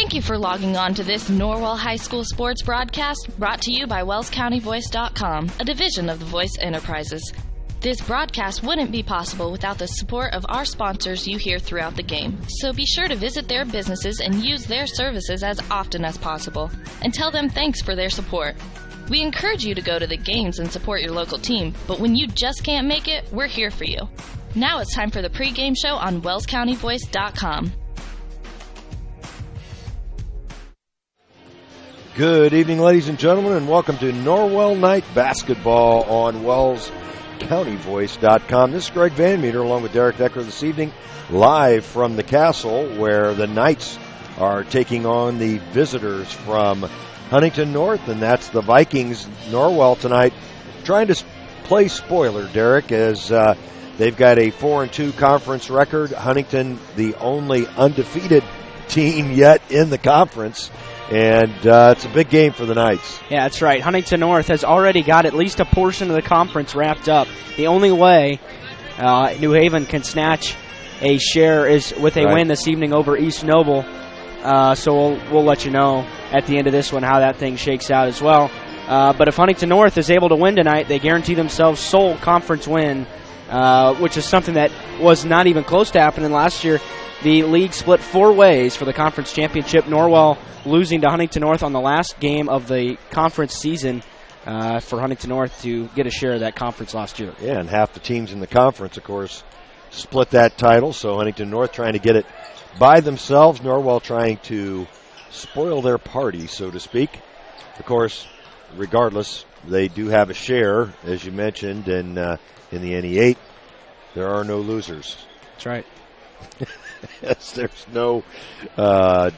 Thank you for logging on to this Norwell High School sports broadcast brought to you by WellsCountyVoice.com, a division of the Voice Enterprises. This broadcast wouldn't be possible without the support of our sponsors you hear throughout the game, so be sure to visit their businesses and use their services as often as possible, and tell them thanks for their support. We encourage you to go to the games and support your local team, but when you just can't make it, we're here for you. Now it's time for the pregame show on WellsCountyVoice.com. Good evening, ladies and gentlemen, and welcome to Norwell Night Basketball on WellsCountyVoice.com. This is Greg Van Meter along with Derek Decker this evening, live from the Castle, where the Knights are taking on the visitors from Huntington North, and that's the Vikings. Norwell tonight trying to play spoiler, Derek, as they've got a 4-2 conference record. Huntington, the only undefeated team yet in the conference. And it's a big game for the Knights. Yeah, that's right. Huntington North has already got at least a portion of the conference wrapped up. The only way New Haven can snatch a share is with a win this evening over East Noble. So we'll let you know at the end of this one how that thing shakes out as well. But if Huntington North is able to win tonight, they guarantee themselves sole conference win, which is something that was not even close to happening last year. The league split 4 ways for the conference championship. Norwell losing to Huntington North on the last game of the conference season for Huntington North to get a share of that conference last year. Yeah, and half the teams in the conference, of course, split that title. So Huntington North trying to get it by themselves. Norwell trying to spoil their party, so to speak. Of course, regardless, they do have a share, as you mentioned, and in the NE8, there are no losers. That's right. Yes, there's no, a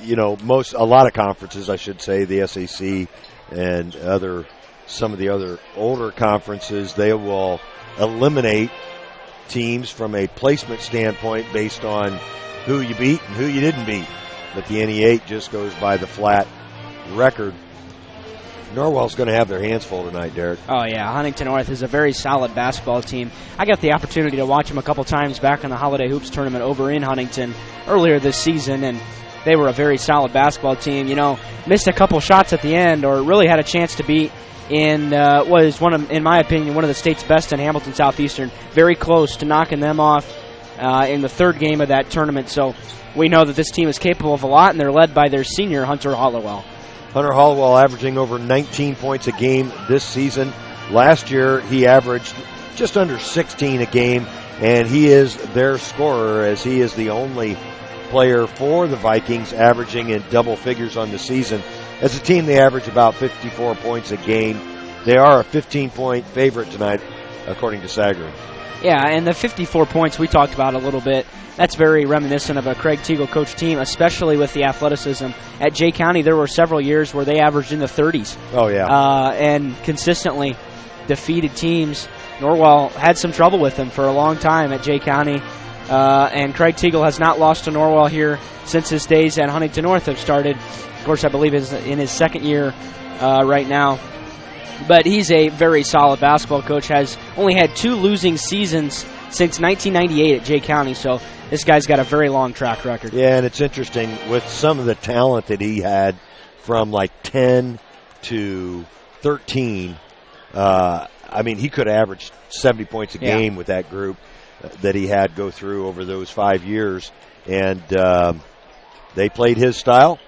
lot of conferences, I should say, the SAC and some of the other older conferences, they will eliminate teams from a placement standpoint based on who you beat and who you didn't beat. But the NE8 just goes by the flat record. Norwell's going to have their hands full tonight, Derek. Oh, yeah. Huntington North is a very solid basketball team. I got the opportunity to watch them a couple times back in the Holiday Hoops tournament over in Huntington earlier this season, and they were a very solid basketball team. Missed a couple shots at the end, or really had a chance to beat in what is in my opinion, one of the state's best in Hamilton Southeastern. Very close to knocking them off in the third game of that tournament. So we know that this team is capable of a lot, and they're led by their senior, Hunter Hollowell. Hunter Hollowell averaging over 19 points a game this season. Last year, he averaged just under 16 a game, and he is their scorer, as he is the only player for the Vikings averaging in double figures on the season. As a team, they average about 54 points a game. They are a 15-point favorite tonight, according to Sagarin. Yeah, and the 54 points we talked about a little bit, that's very reminiscent of a Craig Teagle coach team, especially with the athleticism. At Jay County, there were several years where they averaged in the 30s. Oh, yeah. And consistently defeated teams. Norwell had some trouble with them for a long time at Jay County. And Craig Teagle has not lost to Norwell here since his days at Huntington North have started. Of course, I believe is in his second year right now. But he's a very solid basketball coach, has only had 2 losing seasons since 1998 at Jay County, so this guy's got a very long track record. Yeah, and it's interesting with some of the talent that he had from like 10 to 13. He could have averaged 70 points a game with that group that he had go through over those 5 years. And they played his style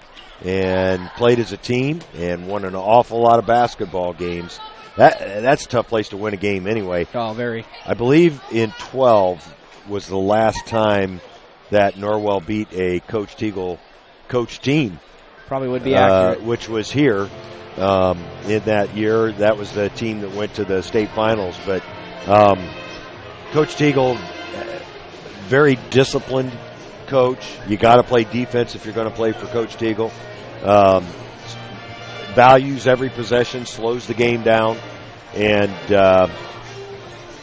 and played as a team and won an awful lot of basketball games. That's a tough place to win a game anyway. Oh, very. I believe in 12 was the last time that Norwell beat a Coach Teagle coach team. Probably would be accurate. Which was here in that year. That was the team that went to the state finals. But Coach Teagle, very disciplined coach. You got to play defense if you're going to play for Coach Teagle. Values every possession, slows the game down, and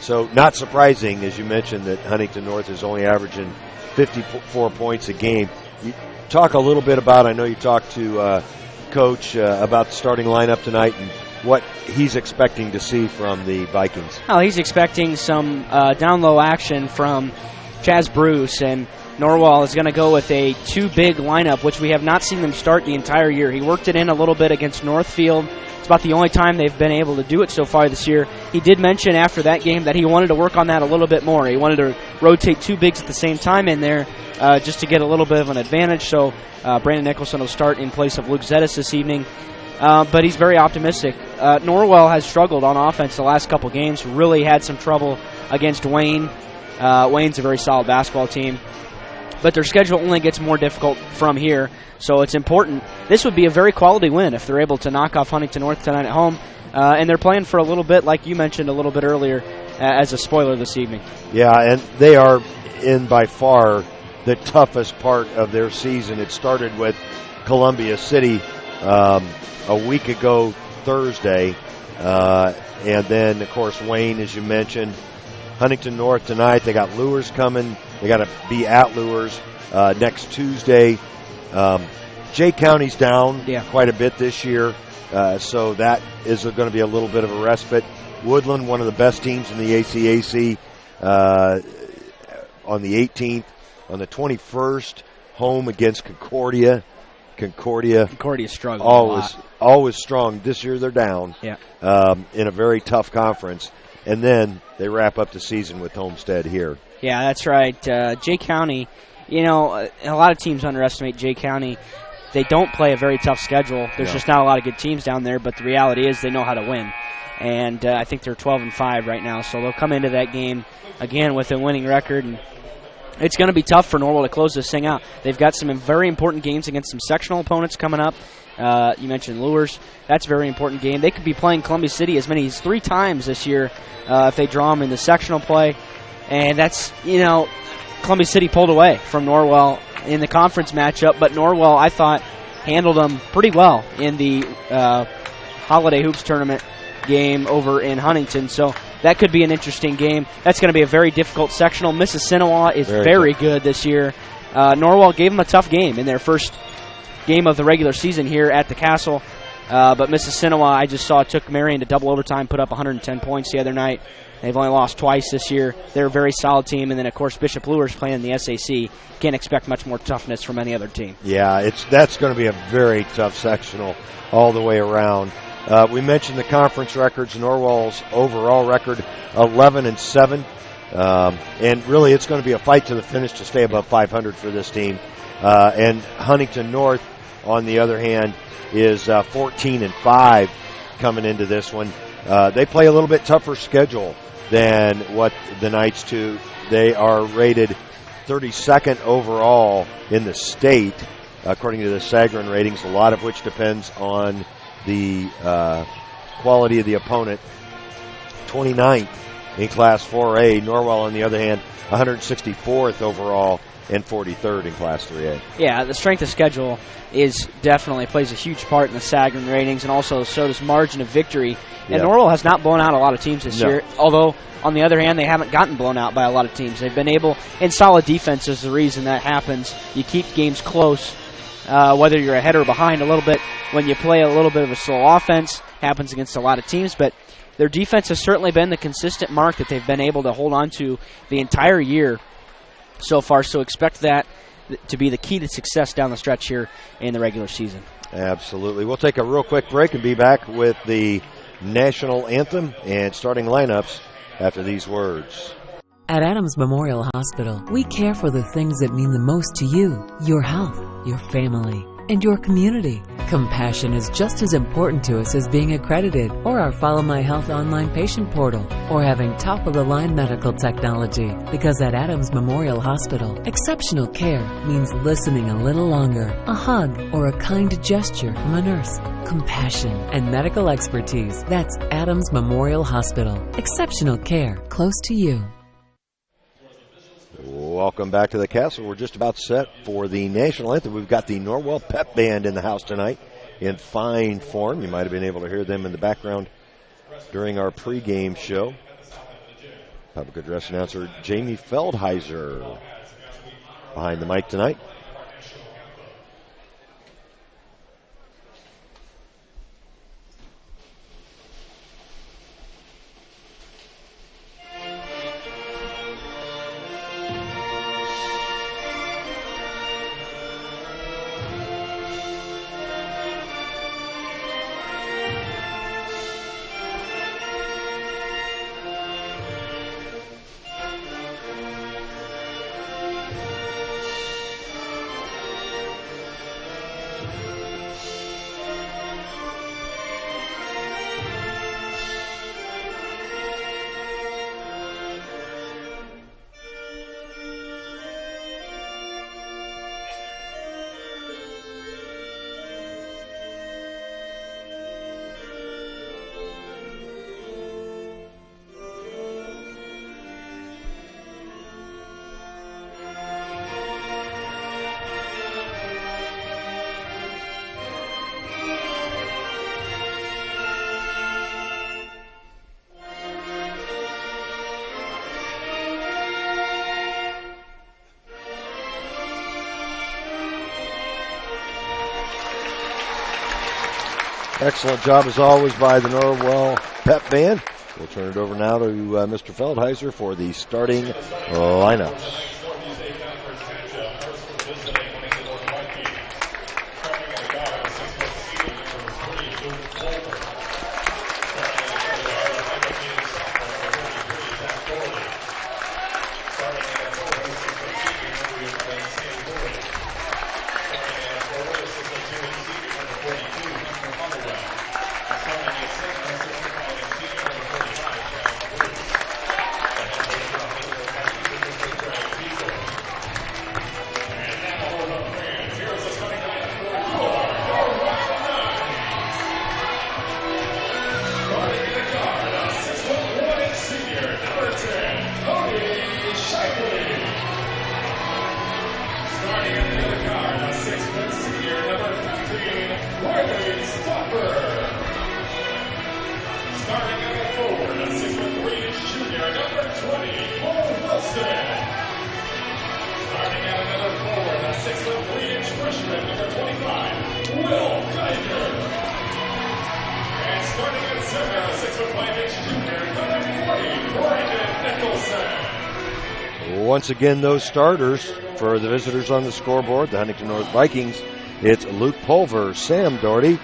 so not surprising, as you mentioned, that Huntington North is only averaging 54 points a game. You talk a little bit about, I know you talked to Coach about the starting lineup tonight and what he's expecting to see from the Vikings. Well, he's expecting some down-low action from Chaz Bruce, and Norwell is going to go with a two-big lineup, which we have not seen them start the entire year. He worked it in a little bit against Northfield. It's about the only time they've been able to do it so far this year. He did mention after that game that he wanted to work on that a little bit more. He wanted to rotate two bigs at the same time in there just to get a little bit of an advantage. So Brandon Nicholson will start in place of Luke Zettis this evening. But he's very optimistic. Norwell has struggled on offense the last couple games, really had some trouble against Wayne. Wayne's a very solid basketball team. But their schedule only gets more difficult from here, so it's important. This would be a very quality win if they're able to knock off Huntington North tonight at home. And they're playing for a little bit, like you mentioned a little bit earlier, as a spoiler this evening. Yeah, and they are in by far the toughest part of their season. It started with Columbia City a week ago Thursday, and then, of course, Wayne, as you mentioned. Huntington North tonight. They got Lures coming. They got to be at Lures next Tuesday. Jay County's down quite a bit this year, so that is going to be a little bit of a respite. Woodland, one of the best teams in the ACAC, on the 18th. On the 21st, home against Concordia. Concordia struggling always strong. This year they're down in a very tough conference. And then they wrap up the season with Homestead here. Yeah, that's right. Jay County, a lot of teams underestimate Jay County. They don't play a very tough schedule. There's just not a lot of good teams down there, but the reality is they know how to win. And I think they're 12-5 right now, so they'll come into that game, again, with a winning record. And it's going to be tough for Norwell to close this thing out. They've got some very important games against some sectional opponents coming up. You mentioned Lures. That's a very important game. They could be playing Columbia City as many as 3 times this year if they draw them in the sectional play. And that's, Columbia City pulled away from Norwell in the conference matchup, but Norwell, I thought, handled them pretty well in the Holiday Hoops Tournament game over in Huntington. So that could be an interesting game. That's going to be a very difficult sectional. Mississinawa is very good this year. Norwell gave them a tough game in their first game of the regular season here at the Castle. But Mississinawa, I just saw, took Marion to double overtime, put up 110 points the other night. They've only lost twice this year. They're a very solid team. And then, of course, Bishop Luers playing in the SAC. Can't expect much more toughness from any other team. Yeah, that's going to be a very tough sectional all the way around. We mentioned the conference records. Norwell's overall record, 11-7. And really, it's going to be a fight to the finish to stay above 500 for this team. And Huntington North, on the other hand, is 14-5 coming into this one. They play a little bit tougher schedule than what the Knights do. They are rated 32nd overall in the state, according to the Sagarin ratings, a lot of which depends on the quality of the opponent. 29th in Class 4A. Norwell, on the other hand, 164th overall and 43rd in Class 3A. Yeah, the strength of schedule definitely plays a huge part in the Sagarin ratings, and also so does margin of victory. And Norwell has not blown out a lot of teams this year, although, on the other hand, they haven't gotten blown out by a lot of teams. They've been able, and solid defense is the reason that happens. You keep games close, whether you're ahead or behind a little bit. When you play a little bit of a slow offense, happens against a lot of teams, but their defense has certainly been the consistent mark that they've been able to hold on to the entire year so far, so expect that to be the key to success down the stretch here in the regular season. Absolutely. We'll take a real quick break and be back with the national anthem and starting lineups after these words. At Adams Memorial Hospital, we care for the things that mean the most to you: your health, your family, and your community. Compassion is just as important to us as being accredited, or our Follow My Health online patient portal, or having top-of-the-line medical technology. Because at Adams Memorial Hospital, exceptional care means listening a little longer, a hug, or a kind gesture from a nurse. Compassion and medical expertise. That's Adams Memorial Hospital. Exceptional care close to you. Welcome back to the Castle. We're just about set for the national anthem. We've got the Norwell Pep Band in the house tonight in fine form. You might have been able to hear them in the background during our pregame show. Public address announcer Jamie Feldheiser behind the mic tonight. Excellent job, as always, by the Norwell Pep Band. We'll turn it over now to Mr. Feldheiser for the starting lineups. Once again, those starters for the visitors on the scoreboard, the Huntington North Vikings, it's Luke Pulver, Sam Doherty,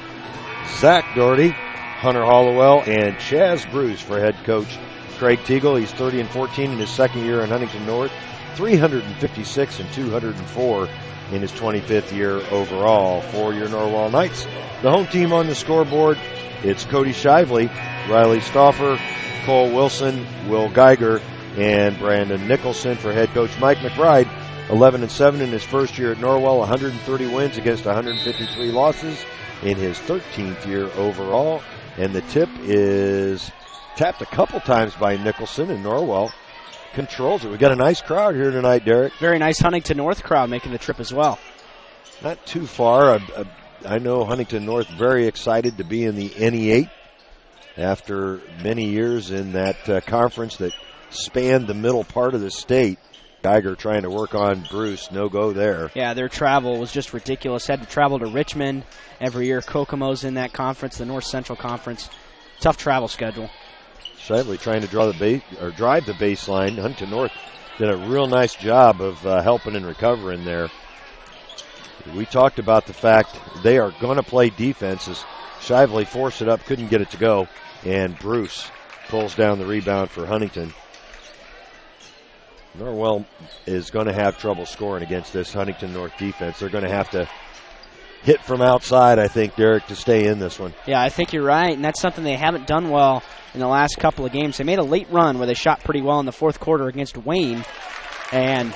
Zach Doherty, Hunter Hollowell, and Chaz Bruce for head coach Craig Teagle. He's 30-14 in his second year in Huntington North, 356 and 204 in his 25th year overall. For your Norwell Knights, the home team on the scoreboard, it's Cody Shively, Riley Stauffer, Cole Wilson, Will Geiger, and Brandon Nicholson. For head coach Mike McBride, 11-7 in his first year at Norwell, 130 wins against 153 losses in his 13th year overall. And the tip is tapped a couple times by Nicholson, and Norwell controls it. We got a nice crowd here tonight, Derek. Very nice Huntington North crowd making the trip as well. Not too far. I know Huntington North very excited to be in the NE8 after many years in that conference that spanned the middle part of the state. Geiger trying to work on Bruce. No go there. Yeah, their travel was just ridiculous. Had to travel to Richmond every year. Kokomo's in that conference, the North Central Conference. Tough travel schedule. Shively trying to drive the baseline. Huntington North did a real nice job of helping and recovering there. We talked about the fact they are going to play defenses. Shively forced it up, couldn't get it to go, and Bruce pulls down the rebound for Huntington. Norwell is going to have trouble scoring against this Huntington North defense. They're going to have to hit from outside, I think, Derek, to stay in this one. Yeah, I think you're right, and that's something they haven't done well in the last couple of games. They made a late run where they shot pretty well in the fourth quarter against Wayne, and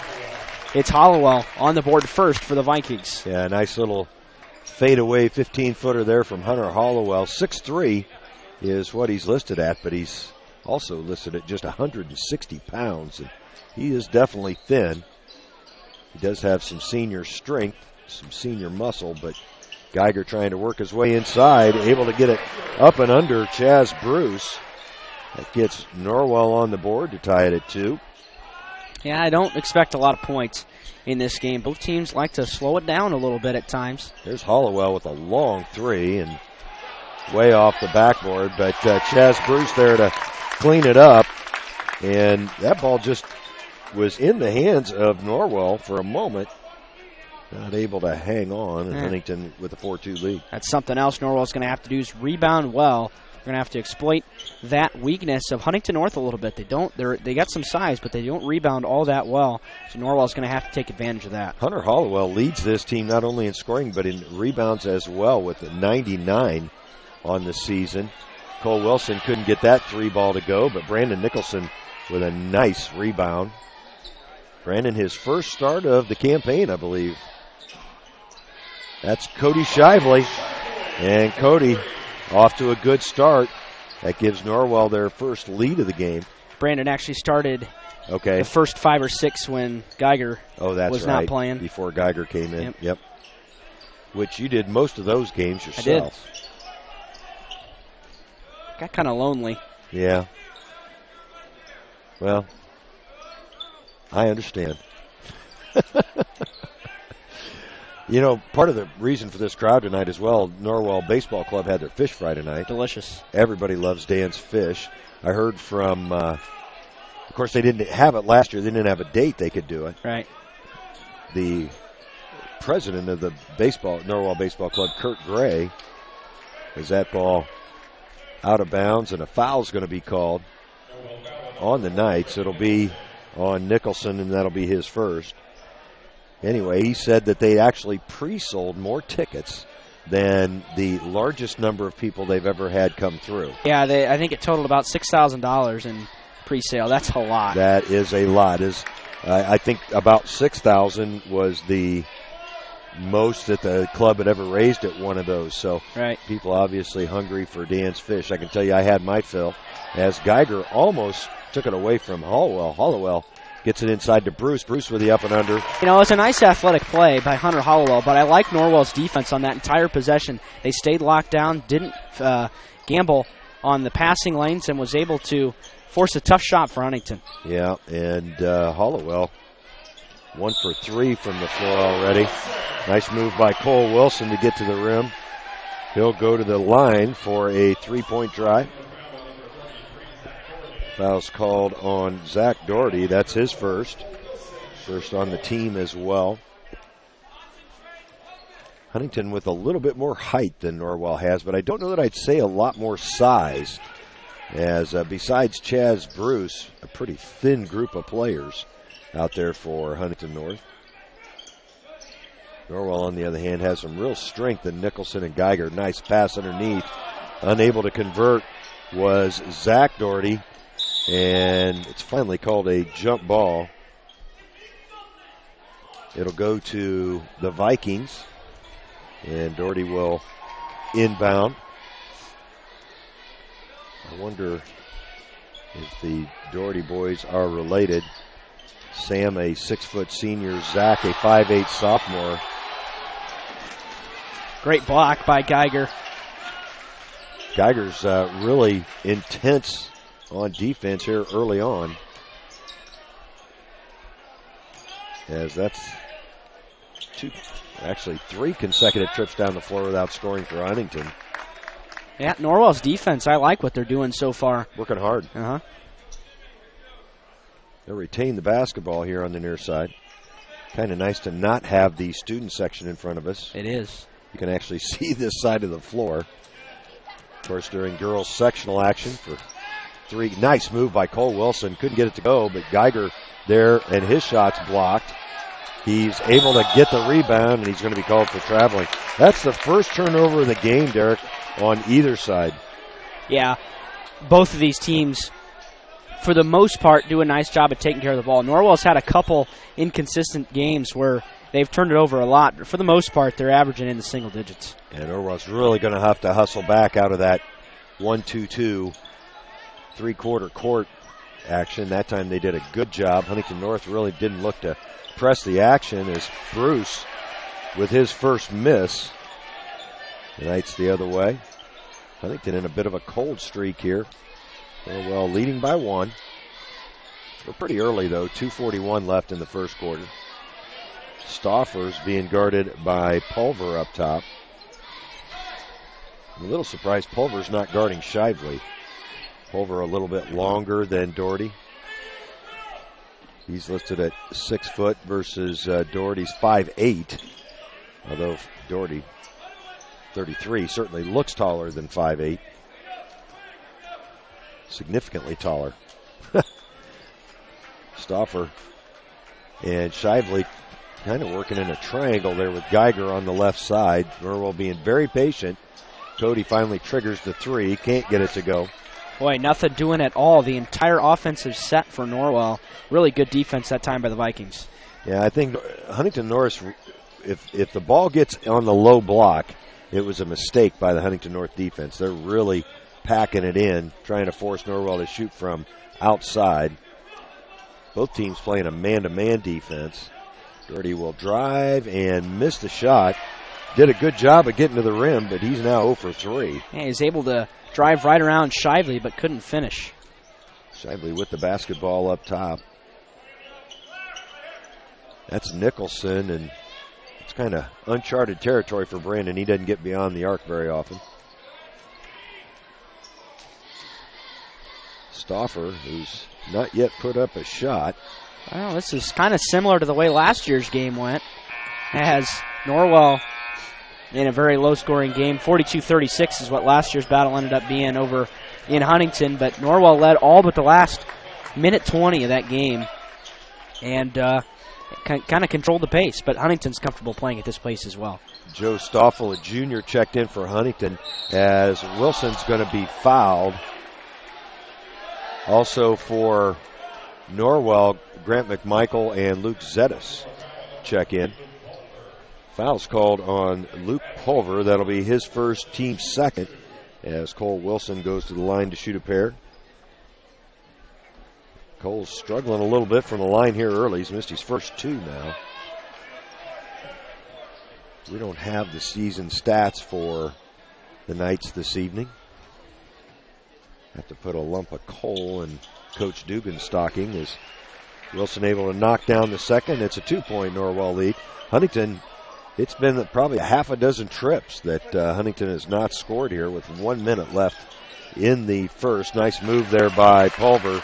it's Hollowell on the board first for the Vikings. Yeah, nice little fadeaway 15-footer there from Hunter Hollowell. 6'3" is what he's listed at, but he's also listed at just 160 pounds. And he is definitely thin. He does have some senior strength, some senior muscle, but Geiger trying to work his way inside, able to get it up and under Chaz Bruce. That gets Norwell on the board to tie it at 2. Yeah, I don't expect a lot of points in this game. Both teams like to slow it down a little bit at times. There's Hollowell with a long 3 and way off the backboard, but Chaz Bruce there to clean it up. And that ball just was in the hands of Norwell for a moment. Not able to hang on, and Huntington with a 4-2 lead. That's something else Norwell's going to have to do is rebound well. They're going to have to exploit that weakness of Huntington North a little bit. They got some size, but they don't rebound all that well. So Norwell's going to have to take advantage of that. Hunter Hollowell leads this team not only in scoring but in rebounds as well with 99 on the season. Cole Wilson couldn't get that 3 ball to go, but Brandon Nicholson with a nice rebound. Brandon, his first start of the campaign, I believe. That's Cody Shively. And Cody off to a good start. That gives Norwell their first lead of the game. Brandon actually started the first 5 or 6 when Geiger was not playing. Before Geiger came in. Yep. Which you did most of those games yourself. I did. Got kind of lonely. Yeah. Well, I understand. You know, part of the reason for this crowd tonight as well, Norwell Baseball Club had their fish fry tonight. Delicious. Everybody loves Dan's fish. I heard from, of course, they didn't have it last year. They didn't have a date they could do it. Right. The president of the Norwell Baseball Club, Kurt Gray, is that ball out of bounds, and a foul's going to be called on the Knights. It'll be on Nicholson, and that'll be his first. Anyway, he said that they actually pre-sold more tickets than the largest number of people they've ever had come through. Yeah, I think it totaled about $6,000 in pre-sale. That's a lot. That is a lot. I think about 6,000 was the most that the club had ever raised at one of those. So right. People obviously hungry for Dan's fish. I can tell you I had my fill as Geiger almost took it away from Hollowell. Hollowell gets it inside to Bruce. Bruce with the up and under. You know, it's a nice athletic play by Hunter Hollowell, but I like Norwell's defense on that entire possession. They stayed locked down, didn't gamble on the passing lanes, and was able to force a tough shot for Huntington. Yeah, and Hollowell 1 for 3 from the floor already. Nice move by Cole Wilson to get to the rim. He'll go to the line for a 3-point try. Foul's called on Zach Doherty. That's his first. First on the team as well. Huntington with a little bit more height than Norwell has, but I don't know that I'd say a lot more size. As besides Chaz Bruce, a pretty thin group of players out there for Huntington North. Norwell, on the other hand, has some real strength in Nicholson and Geiger. Nice pass underneath. Unable to convert was Zach Doherty. And it's finally called a jump ball. It'll go to the Vikings. And Doherty will inbound. I wonder if the Doherty boys are related. Sam, a 6-foot senior. Zach, a 5'8" sophomore. Great block by Geiger. Geiger's really intense on defense here early on. As that's 3 consecutive trips down the floor without scoring for Huntington. Yeah, Norwell's defense, I like what they're doing so far. Working hard. Uh-huh. They'll retain the basketball here on the near side. Kind of nice to not have the student section in front of us. It is. You can actually see this side of the floor. Of course, during girls sectional action for 3. Nice move by Cole Wilson. Couldn't get it to go, but Geiger there, and his shot's blocked. He's able to get the rebound, and he's going to be called for traveling. That's the first turnover of the game, Derek, on either side. Yeah, both of these teams, for the most part, do a nice job of taking care of the ball. Norwell's had a couple inconsistent games where they've turned it over a lot, but for the most part, they're averaging in the single digits. And Norwell's really going to have to hustle back out of that 1-2-2 three-quarter court action. That time they did a good job. Huntington North really didn't look to press the action as Bruce, with his first miss, the Knights the other way. Huntington in a bit of a cold streak here. Norwell leading by 1. We're pretty early, though. 2:41 left in the first quarter. Stauffer's being guarded by Pulver up top. I'm a little surprised Pulver's not guarding Shively. Pulver a little bit longer than Doherty. He's listed at 6 foot versus Doherty's 5'8". Although Doherty, 33, certainly looks taller than 5'8". Significantly taller. Stauffer and Shively kind of working in a triangle there with Geiger on the left side. Norwell being very patient. Cody finally triggers the 3. Can't get it to go. Boy, nothing doing at all. The entire offensive set for Norwell. Really good defense that time by the Vikings. Yeah, I think Huntington North, if the ball gets on the low block, it was a mistake by the Huntington North defense. They're really packing it in, trying to force Norwell to shoot from outside. Both teams playing a man-to-man defense. Doherty will drive and miss the shot. Did a good job of getting to the rim, but he's now 0 for 3. Yeah, he's able to drive right around Shively, but couldn't finish. Shively with the basketball up top. That's Nicholson, and It's kind of uncharted territory for Brandon. He doesn't get beyond the arc very often. Stauffer, who's not yet put up a shot. Well, this is kind of similar to the way last year's game went. As Norwell in a very low-scoring game, 42-36 is what last year's battle ended up being over in Huntington. But Norwell led all but the last minute 20 of that game and kind of controlled the pace. But Huntington's comfortable playing at this pace as well. Joe Stoffel, a junior, checked in for Huntington as Wilson's going to be fouled. Also for Norwell, Grant McMichael and Luke Zetas check in. Foul's called on Luke Pulver. That'll be his first, team second, as Cole Wilson goes to the line to shoot a pair. Cole's struggling a little bit from the line here early. He's missed his first two now. We don't have the season stats for the Knights this evening. Have to put a lump of coal in Coach Dugan's stocking. Is Wilson able to knock down the second? It's a 2-point Norwell lead. Huntington, it's been probably a half a dozen trips that Huntington has not scored here with 1 minute left in the first. Nice move there by Pulver,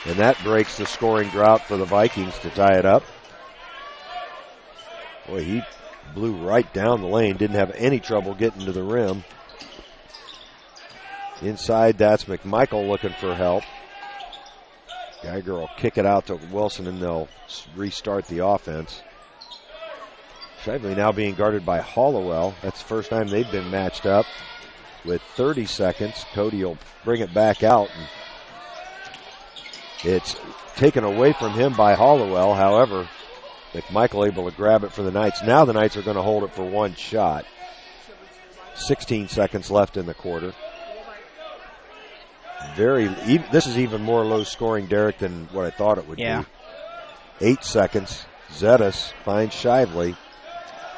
and that breaks the scoring drought for the Vikings to tie it up. Boy, he blew right down the lane, didn't have any trouble getting to the rim. Inside, that's McMichael looking for help. Geiger will kick it out to Wilson, and they'll restart the offense. Shively now being guarded by Hollowell. That's the first time they've been matched up. With 30 seconds, Cody will bring it back out. And it's taken away from him by Hollowell. However, McMichael able to grab it for the Knights. Now the Knights are going to hold it for one shot. 16 seconds left in the quarter. This is even more low scoring, Derek, than what I thought it would be. 8 seconds. Zetas finds Shively.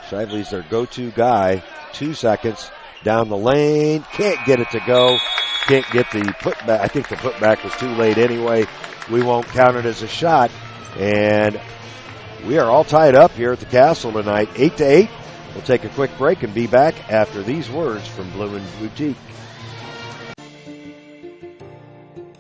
Shively's their go-to guy. 2 seconds. Down the lane. Can't get it to go. Can't get the putback. I think the putback was too late anyway. We won't count it as a shot. And we are all tied up here at the Castle tonight. 8-8. We'll take a quick break and be back after these words from Bloomin' Boutique.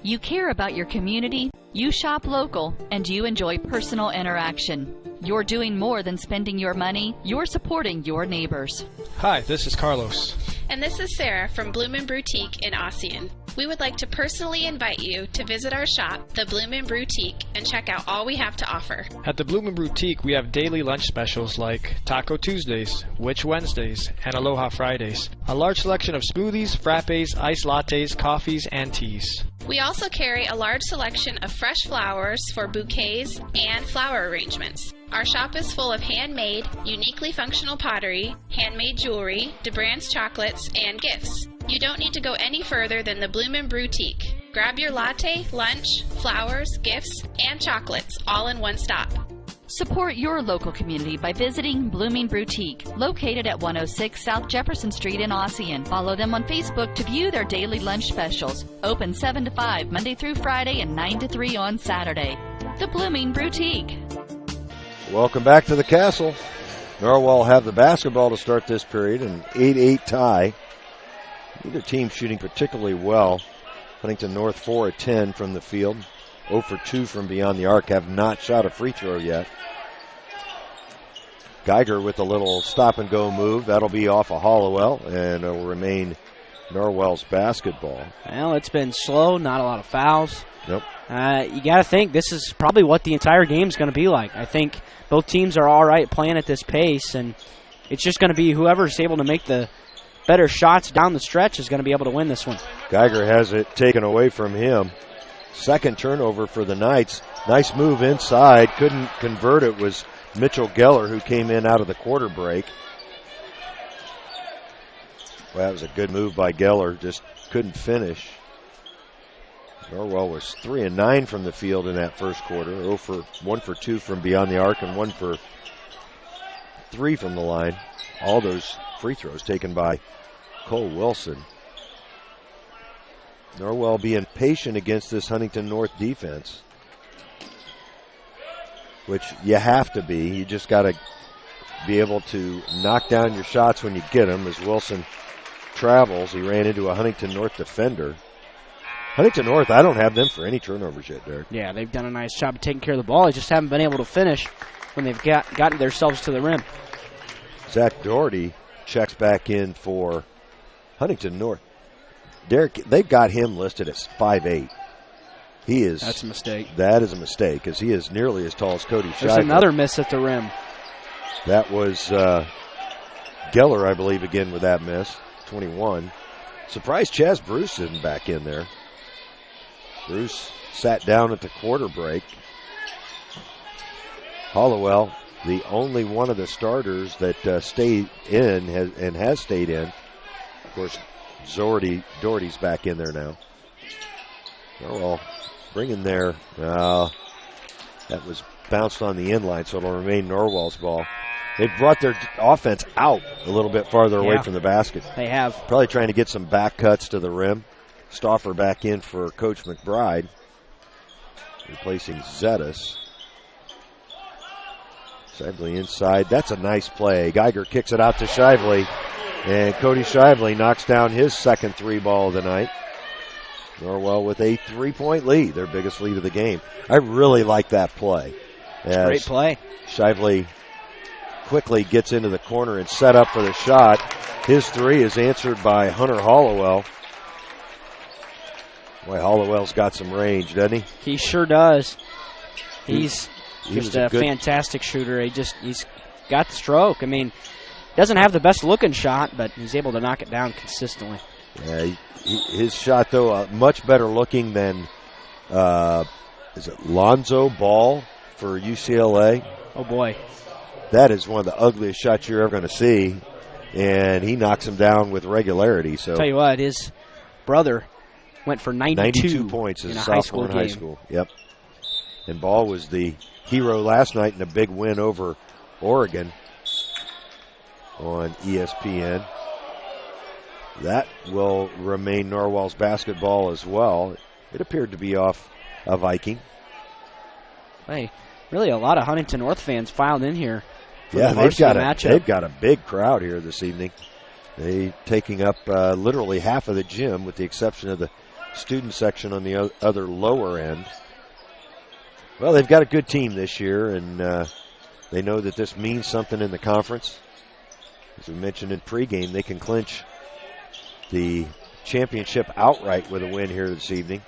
You care about your community, you shop local, and you enjoy personal interaction. You're doing more than spending your money, you're supporting your neighbors. Hi, this is Carlos. And this is Sarah from Bloomin' Boutique in Ossian. We would like to personally invite you to visit our shop, the Bloomin' Boutique, and check out all we have to offer. At the Bloomin' Boutique, we have daily lunch specials like Taco Tuesdays, Witch Wednesdays, and Aloha Fridays. A large selection of smoothies, frappes, iced lattes, coffees, and teas. We also carry a large selection of fresh flowers for bouquets and flower arrangements. Our shop is full of handmade, uniquely functional pottery, handmade jewelry, DeBrand's chocolates, and gifts. You don't need to go any further than the Bloomin' Boutique. Grab your latte, lunch, flowers, gifts, and chocolates all in one stop. Support your local community by visiting Bloomin' Boutique, located at 106 South Jefferson Street in Ossian. Follow them on Facebook to view their daily lunch specials. Open 7 to 5 Monday through Friday and 9 to 3 on Saturday. The Bloomin' Boutique. Welcome back to the Castle. Norwell have the basketball to start this period, an 8-8 tie. Neither team shooting particularly well. Huntington North 4 of 10 from the field. 0 for 2 from beyond the arc, have not shot a free throw yet. Geiger with a little stop-and-go move. That'll be off of Hollowell, and it'll remain Norwell's basketball. Well, it's been slow, not a lot of fouls. Nope. You got to think this is probably what the entire game's going to be like. I think both teams are all right playing at this pace, and it's just going to be whoever's able to make the better shots down the stretch is going to be able to win this one. Geiger has it taken away from him. Second turnover for the Knights. Nice move inside. Couldn't convert it. Was Mitchell Geller who came in out of the quarter break. Well, that was a good move by Geller. Just couldn't finish. Norwell was 3 of 9 from the field in that first quarter. 1 for 2 from beyond the arc and 1 for 3 from the line. All those free throws taken by Cole Wilson. Norwell being patient against this Huntington North defense, which you have to be. You just got to be able to knock down your shots when you get them. As Wilson travels, he ran into a Huntington North defender. Huntington North, I don't have them for any turnovers yet, Derek. Yeah, they've done a nice job of taking care of the ball. They just haven't been able to finish when they've gotten themselves to the rim. Zach Doherty checks back in for Huntington North. Derek, they've got him listed as 5'8". That's a mistake. That is a mistake, because he is nearly as tall as Cody Shively. There's another miss at the rim. That was Geller, I believe, again with that miss. 21. Surprised Chaz Bruce isn't back in there. Bruce sat down at the quarter break. Hollowell, the only one of the starters that stayed in has stayed in. Of course, Doherty's back in there now. Norwell bringing there. That was bounced on the inline, so it'll remain Norwell's ball. They've brought their offense out a little bit farther away from the basket. They have. Probably trying to get some back cuts to the rim. Stauffer back in for Coach McBride, replacing Zetas. Shively inside. That's a nice play. Geiger kicks it out to Shively, and Cody Shively knocks down his second three ball of the night. Norwell with a 3-point lead, their biggest lead of the game. I really like that play. Great play. Shively quickly gets into the corner and set up for the shot. His three is answered by Hunter Hollowell. Boy, Hollowell's got some range, doesn't he? He sure does. He's just a fantastic shooter. He's got the stroke. I mean, doesn't have the best looking shot, but he's able to knock it down consistently. Yeah, his shot, though, much better looking than, is it Lonzo Ball for UCLA? Oh, boy. That is one of the ugliest shots you're ever going to see, and he knocks him down with regularity. So, tell you what, his brother went for 92 points as in a high sophomore school in high school. Yep. And Ball was the hero last night in a big win over Oregon on ESPN. That will remain Norwell's basketball as well. It appeared to be off a Viking. Hey, really a lot of Huntington North fans filed in here. Yeah, they've got a big crowd here this evening. They taking up literally half of the gym, with the exception of the student section on the other lower end. Well, they've got a good team this year, and they know that this means something in the conference. As we mentioned in pregame, they can clinch the championship outright with a win here this evening.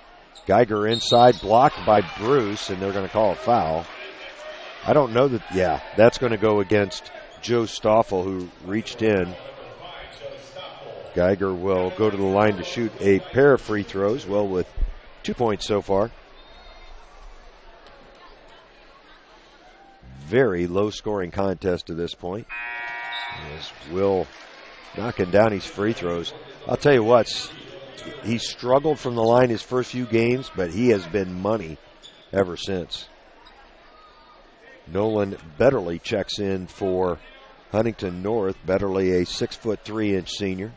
Geiger inside, blocked by Bruce, and they're going to call a foul. I don't know that, that's going to go against Joe Stoffel, who reached in. Geiger will go to the line to shoot a pair of free throws, with 2 points so far. Very low-scoring contest to this point. As Will knocking down his free throws. I'll tell you what, he struggled from the line his first few games, but he has been money ever since. Nolan Betterly checks in for Huntington North. Betterly, a 6'3" senior.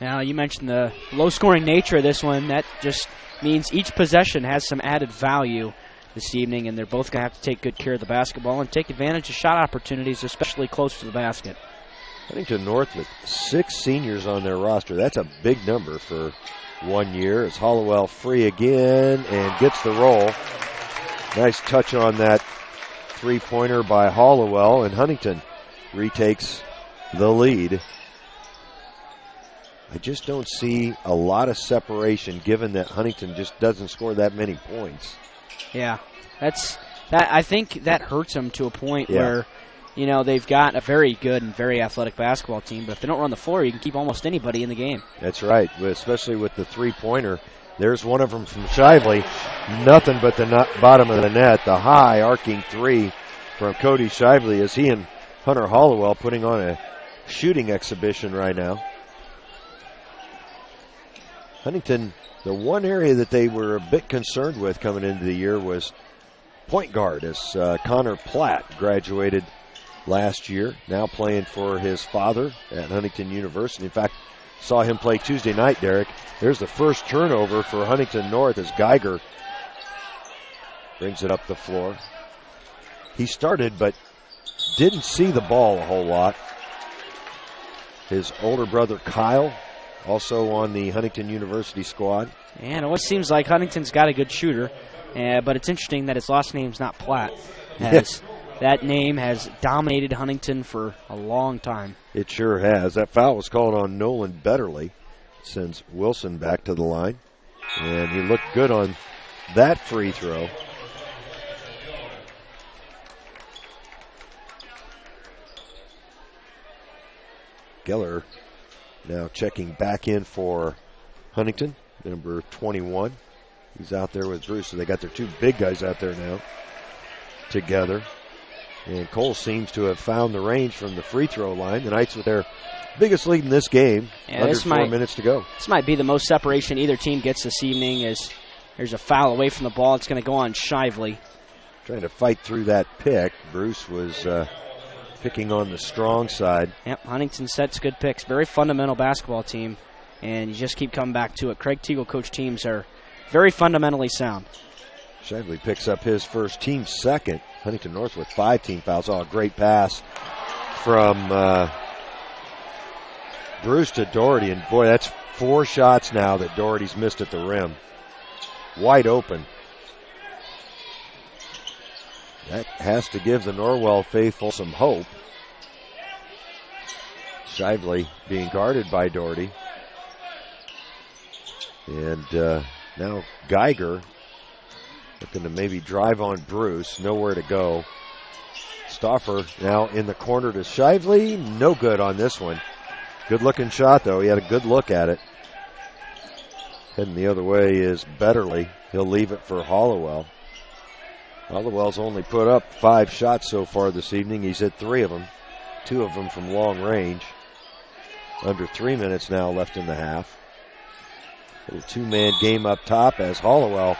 Now, you mentioned the low-scoring nature of this one. That just means each possession has some added value this evening, and they're both going to have to take good care of the basketball and take advantage of shot opportunities, especially close to the basket. Huntington North with 6 seniors on their roster. That's a big number for 1 year. As Hollowell free again and gets the roll. Nice touch on that three-pointer by Hollowell, and Huntington retakes the lead. I just don't see a lot of separation, given that Huntington just doesn't score that many points. Yeah, I think that hurts them to a point where, they've got a very good and very athletic basketball team, but if they don't run the floor, you can keep almost anybody in the game. That's right, especially with the three-pointer. There's one of them from Shively. Nothing but the bottom of the net. The high arcing three from Cody Shively, as he and Hunter Hollowell putting on a shooting exhibition right now. Huntington, the one area that they were a bit concerned with coming into the year was point guard, as Connor Platt graduated last year, now playing for his father at Huntington University. In fact, saw him play Tuesday night, Derek. There's the first turnover for Huntington North as Geiger brings it up the floor. He started, but didn't see the ball a whole lot. His older brother Kyle, also on the Huntington University squad. And it always seems like Huntington's got a good shooter, but it's interesting that his last name's not Platt. Yes. That name has dominated Huntington for a long time. It sure has. That foul was called on Nolan Betterly. Sends Wilson back to the line. And he looked good on that free throw. Geller now checking back in for Huntington, number 21. He's out there with Bruce, so they got their two big guys out there now together. And Cole seems to have found the range from the free throw line. The Knights with their biggest lead in this game, under 4 minutes to go. This might be the most separation either team gets this evening, as there's a foul away from the ball. It's going to go on Shively. Trying to fight through that pick. Bruce was picking on the strong side. Yep, Huntington sets good picks. Very fundamental basketball team, and you just keep coming back to it. Craig Teagle coach teams are very fundamentally sound. Shively picks up his first, team second. Huntington North with 5 team fouls. Oh, a great pass from Bruce to Doherty. And, boy, that's 4 shots now that Doherty's missed at the rim. Wide open. That has to give the Norwell faithful some hope. Shively being guarded by Doherty. And now Geiger looking to maybe drive on Bruce. Nowhere to go. Stauffer now in the corner to Shively. No good on this one. Good looking shot, though. He had a good look at it. Heading the other way is Betterly. He'll leave it for Hollowell. Hollowell's only put up 5 shots so far this evening. He's hit 3 of them, 2 of them from long range. Under 3 minutes now left in the half. Little 2-man game up top as Hollowell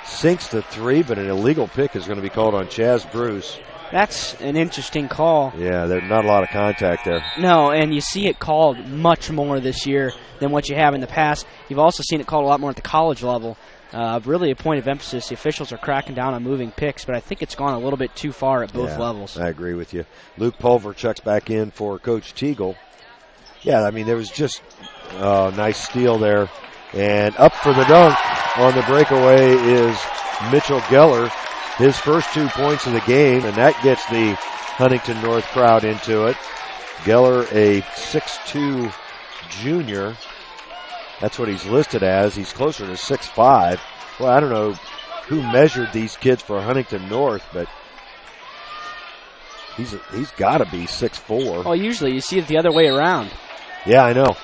sinks the 3, but an illegal pick is going to be called on Chaz Bruce. That's an interesting call. Yeah, there's not a lot of contact there. No, and you see it called much more this year than what you have in the past. You've also seen it called a lot more at the college level. Really a point of emphasis. The officials are cracking down on moving picks, but I think it's gone a little bit too far at both levels. I agree with you. Luke Pulver checks back in for Coach Teagle. Yeah, I mean, there was just a nice steal there. And up for the dunk on the breakaway is Mitchell Geller. His first 2 points of the game, and that gets the Huntington North crowd into it. Geller, a 6'2 junior. That's what he's listed as. He's closer to 6'5. Well, I don't know who measured these kids for Huntington North, but he's got to be 6'4. Well, usually you see it the other way around. Yeah, I know.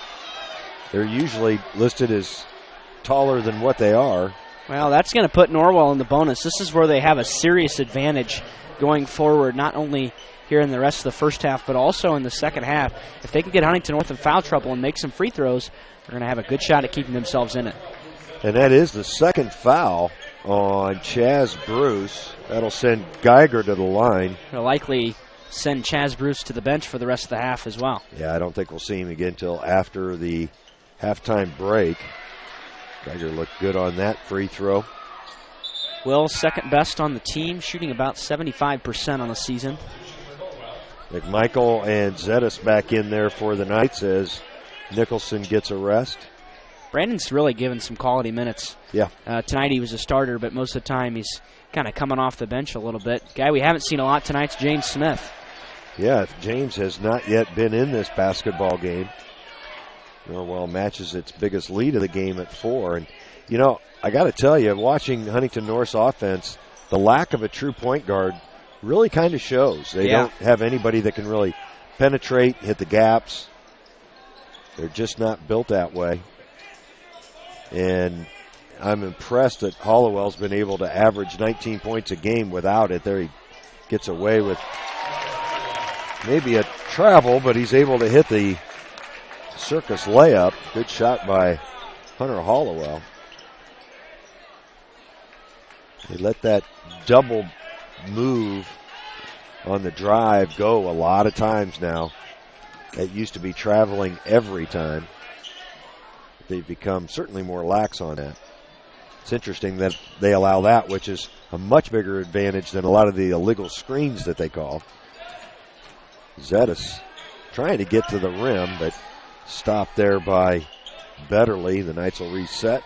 They're usually listed as taller than what they are. Well, that's going to put Norwell in the bonus. This is where they have a serious advantage going forward, not only here in the rest of the first half, but also in the second half. If they can get Huntington North in foul trouble and make some free throws, they're going to have a good shot at keeping themselves in it. And that is the second foul on Chaz Bruce. That'll send Geiger to the line. They'll likely send Chaz Bruce to the bench for the rest of the half as well. Yeah, I don't think we'll see him again until after the halftime break. Geiger looked good on that free throw. Will, second best on the team, shooting about 75% on the season. McMichael and Zettis back in there for the Knights as Nicholson gets a rest. Brandon's really given some quality minutes. Yeah. Tonight he was a starter, but most of the time he's kind of coming off the bench a little bit. Guy we haven't seen a lot tonight's James Smith. Yeah, James has not yet been in this basketball game. Norwell matches its biggest lead of the game at 4. And, you know, I got to tell you, watching Huntington North's offense, the lack of a true point guard really kind of shows. They don't have anybody that can really penetrate, hit the gaps. They're just not built that way. And I'm impressed that Hollowell's been able to average 19 points a game without it. There he gets away with maybe a travel, but he's able to hit the circus layup. Good shot by Hunter Hollowell. They let that double move on the drive go a lot of times now. That used to be traveling every time. They've become certainly more lax on that. It's interesting that they allow that, which is a much bigger advantage than a lot of the illegal screens that they call. Zetas trying to get to the rim, but stopped there by Betterly. The Knights will reset.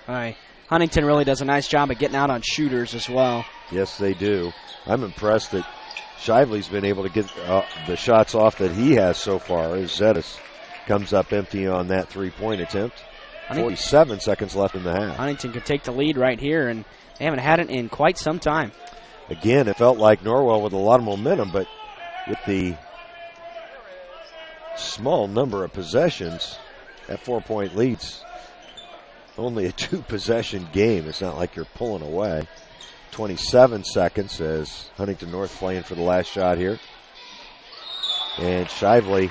All right. Huntington really does a nice job of getting out on shooters as well. Yes, they do. I'm impressed that Shively's been able to get the shots off that he has so far as Zetas comes up empty on that three-point attempt. 47 seconds left in the half. Huntington could take the lead right here, and they haven't had it in quite some time. Again, it felt like Norwell with a lot of momentum, but with the small number of possessions, that 4-point lead's only a 2-possession game. It's not like you're pulling away. 27 seconds as Huntington North playing for the last shot here. And Shively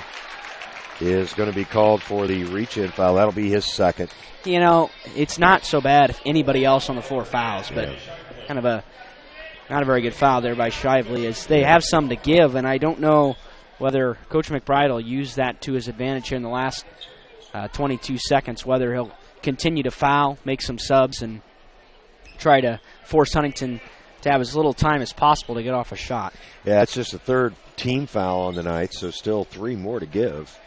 is going to be called for the reach-in foul. That'll be his second. You know, it's not so bad if anybody else on the floor fouls, but kind of not a very good foul there by Shively as they have some to give, and I don't know whether Coach McBride will use that to his advantage here in the last 22 seconds, whether he'll continue to foul, make some subs, and try to force Huntington to have as little time as possible to get off a shot. Yeah, it's just a third team foul on the night, so still 3 more to give.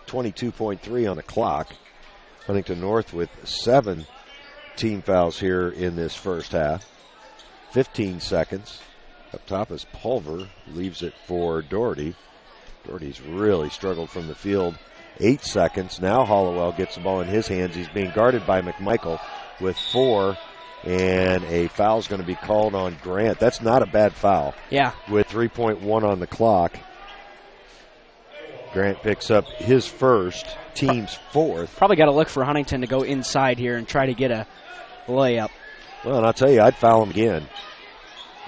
22.3 on the clock. Huntington North with 7 team fouls here in this first half. 15 seconds. Up top is Pulver. Leaves it for Doherty. Doherty's really struggled from the field. 8 seconds. Now Hollowell gets the ball in his hands. He's being guarded by McMichael with 4. And a foul's going to be called on Grant. That's not a bad foul. Yeah. With 3.1 on the clock. Grant picks up his first, team's fourth. Probably got to look for Huntington to go inside here and try to get a layup. Well, and I'll tell you, I'd foul him again.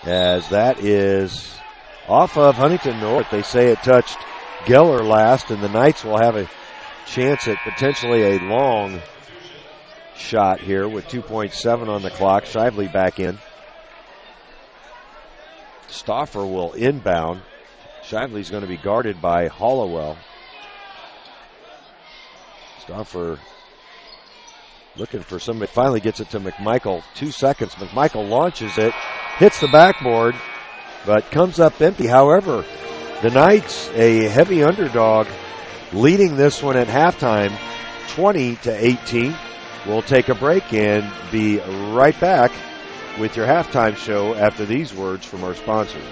As that is off of Huntington North. They say it touched Geller last, and the Knights will have a chance at potentially a long shot here with 2.7 on the clock. Shively back in. Stauffer will inbound. Shively's going to be guarded by Hollowell. Stauffer looking for somebody. Finally gets it to McMichael. 2 seconds. McMichael launches it. Hits the backboard, but comes up empty. However, the Knights, a heavy underdog, leading this one at halftime, 20-18. We'll take a break and be right back with your halftime show after these words from our sponsors.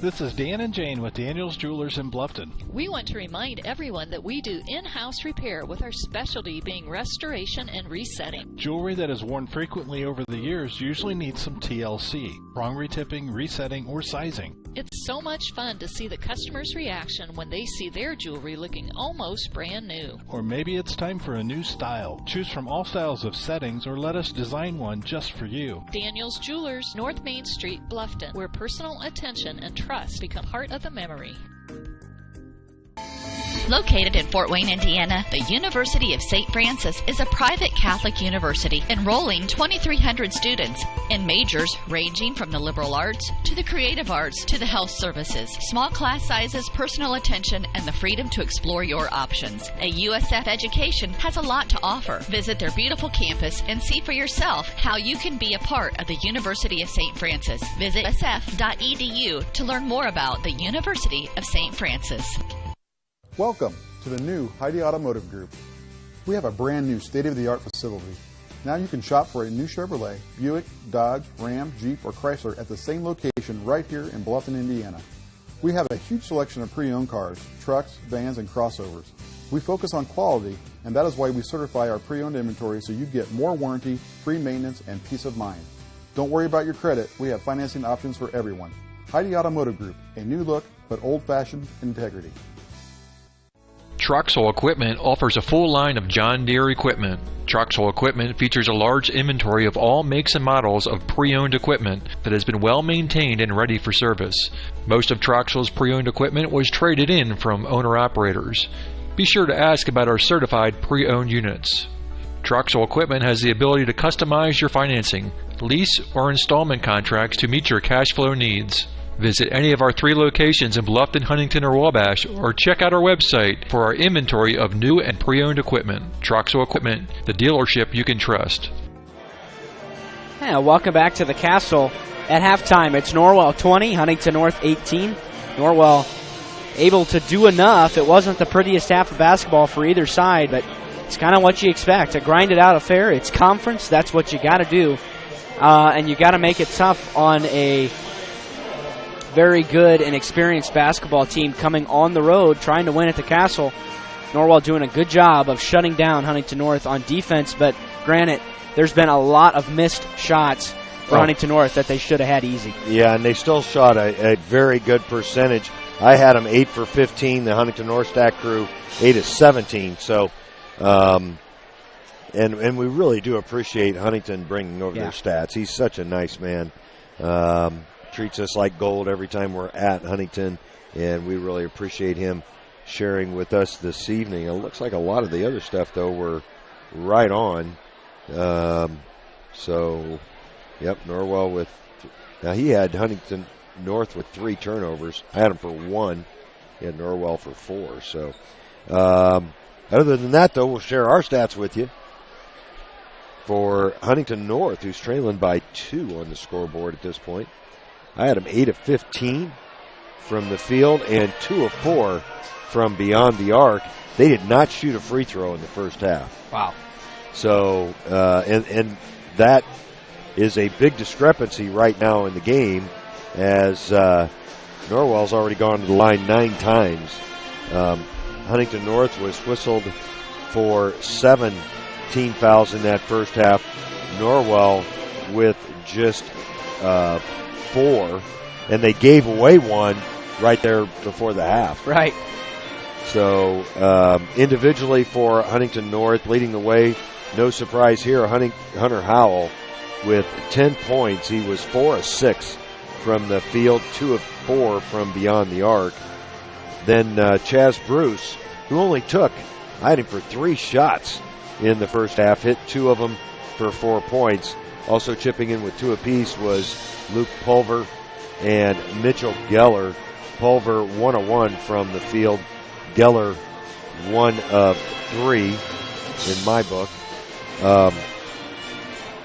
This is Dan and Jane with Daniel's Jewelers in Bluffton. We want to remind everyone that we do in-house repair with our specialty being restoration and resetting. Jewelry that is worn frequently over the years usually needs some TLC, wrong retipping, resetting, or sizing. It's so much fun to see the customer's reaction when they see their jewelry looking almost brand new. Or maybe it's time for a new style. Choose from all styles of settings or let us design one just for you. Daniel's Jewelers, North Main Street, Bluffton, where personal attention and trust become part of the memory. Located in Fort Wayne, Indiana, the University of St. Francis is a private Catholic university enrolling 2,300 students in majors ranging from the liberal arts to the creative arts to the health services. Small class sizes, personal attention, and the freedom to explore your options. A USF education has a lot to offer. Visit their beautiful campus and see for yourself how you can be a part of the University of St. Francis. Visit usf.edu to learn more about the University of St. Francis. Welcome to the new Heidi Automotive Group. We have a brand new state-of-the-art facility. Now you can shop for a new Chevrolet, Buick, Dodge, Ram, Jeep, or Chrysler at the same location right here in Bluffton, Indiana. We have a huge selection of pre-owned cars, trucks, vans, and crossovers. We focus on quality, and that is why we certify our pre-owned inventory so you get more warranty, free maintenance, and peace of mind. Don't worry about your credit. We have financing options for everyone. Heidi Automotive Group, a new look but old-fashioned integrity. Troxel Equipment offers a full line of John Deere equipment. Troxel Equipment features a large inventory of all makes and models of pre-owned equipment that has been well maintained and ready for service. Most of Troxel's pre-owned equipment was traded in from owner-operators. Be sure to ask about our certified pre-owned units. Troxel Equipment has the ability to customize your financing, lease, or installment contracts to meet your cash flow needs. Visit any of our 3 locations in Bluffton, Huntington, or Wabash, or check out our website for our inventory of new and pre-owned equipment. Troxel Equipment, the dealership you can trust. Yeah, welcome back to the Castle. At halftime, it's Norwell 20, Huntington North 18. Norwell able to do enough. It wasn't the prettiest half of basketball for either side, but it's kind of what you expect. A grinded-out affair. It's conference. That's what you got to do. And you got to make it tough on a very good and experienced basketball team coming on the road, trying to win at the Castle. Norwell doing a good job of shutting down Huntington North on defense, but granted, there's been a lot of missed shots for Huntington North that they should have had easy. Yeah, and they still shot a very good percentage. I had them 8 for 15. The Huntington North Stack crew 8 of 17. So, and we really do appreciate Huntington bringing over their stats. He's such a nice man. Treats us like gold every time we're at Huntington, and we really appreciate him sharing with us this evening. It looks like a lot of the other stuff, though, were right on. Yep, Norwell with – now he had Huntington North with 3 turnovers. I had him for 1. He had Norwell for 4. So, other than that, though, we'll share our stats with you. For Huntington North, who's trailing by 2 on the scoreboard at this point, I had him 8 of 15 from the field and 2 of 4 from beyond the arc. They did not shoot a free throw in the first half. Wow. So, and that is a big discrepancy right now in the game, as Norwell's already gone to the line 9 times. Huntington North was whistled for 17 fouls in that first half. Norwell with just 4, and they gave away 1 right there before the half. Right. So individually for Huntington North, leading the way, no surprise here, Hunter Howell with 10 points. He was 4 of 6 from the field, 2 of 4 from beyond the arc. Then Chaz Bruce, who only took, I had him for 3 shots in the first half, hit 2 of them for 4 points. Also chipping in with 2 apiece was Luke Pulver and Mitchell Geller. Pulver 1 of 1 from the field. Geller 1 of 3 in my book.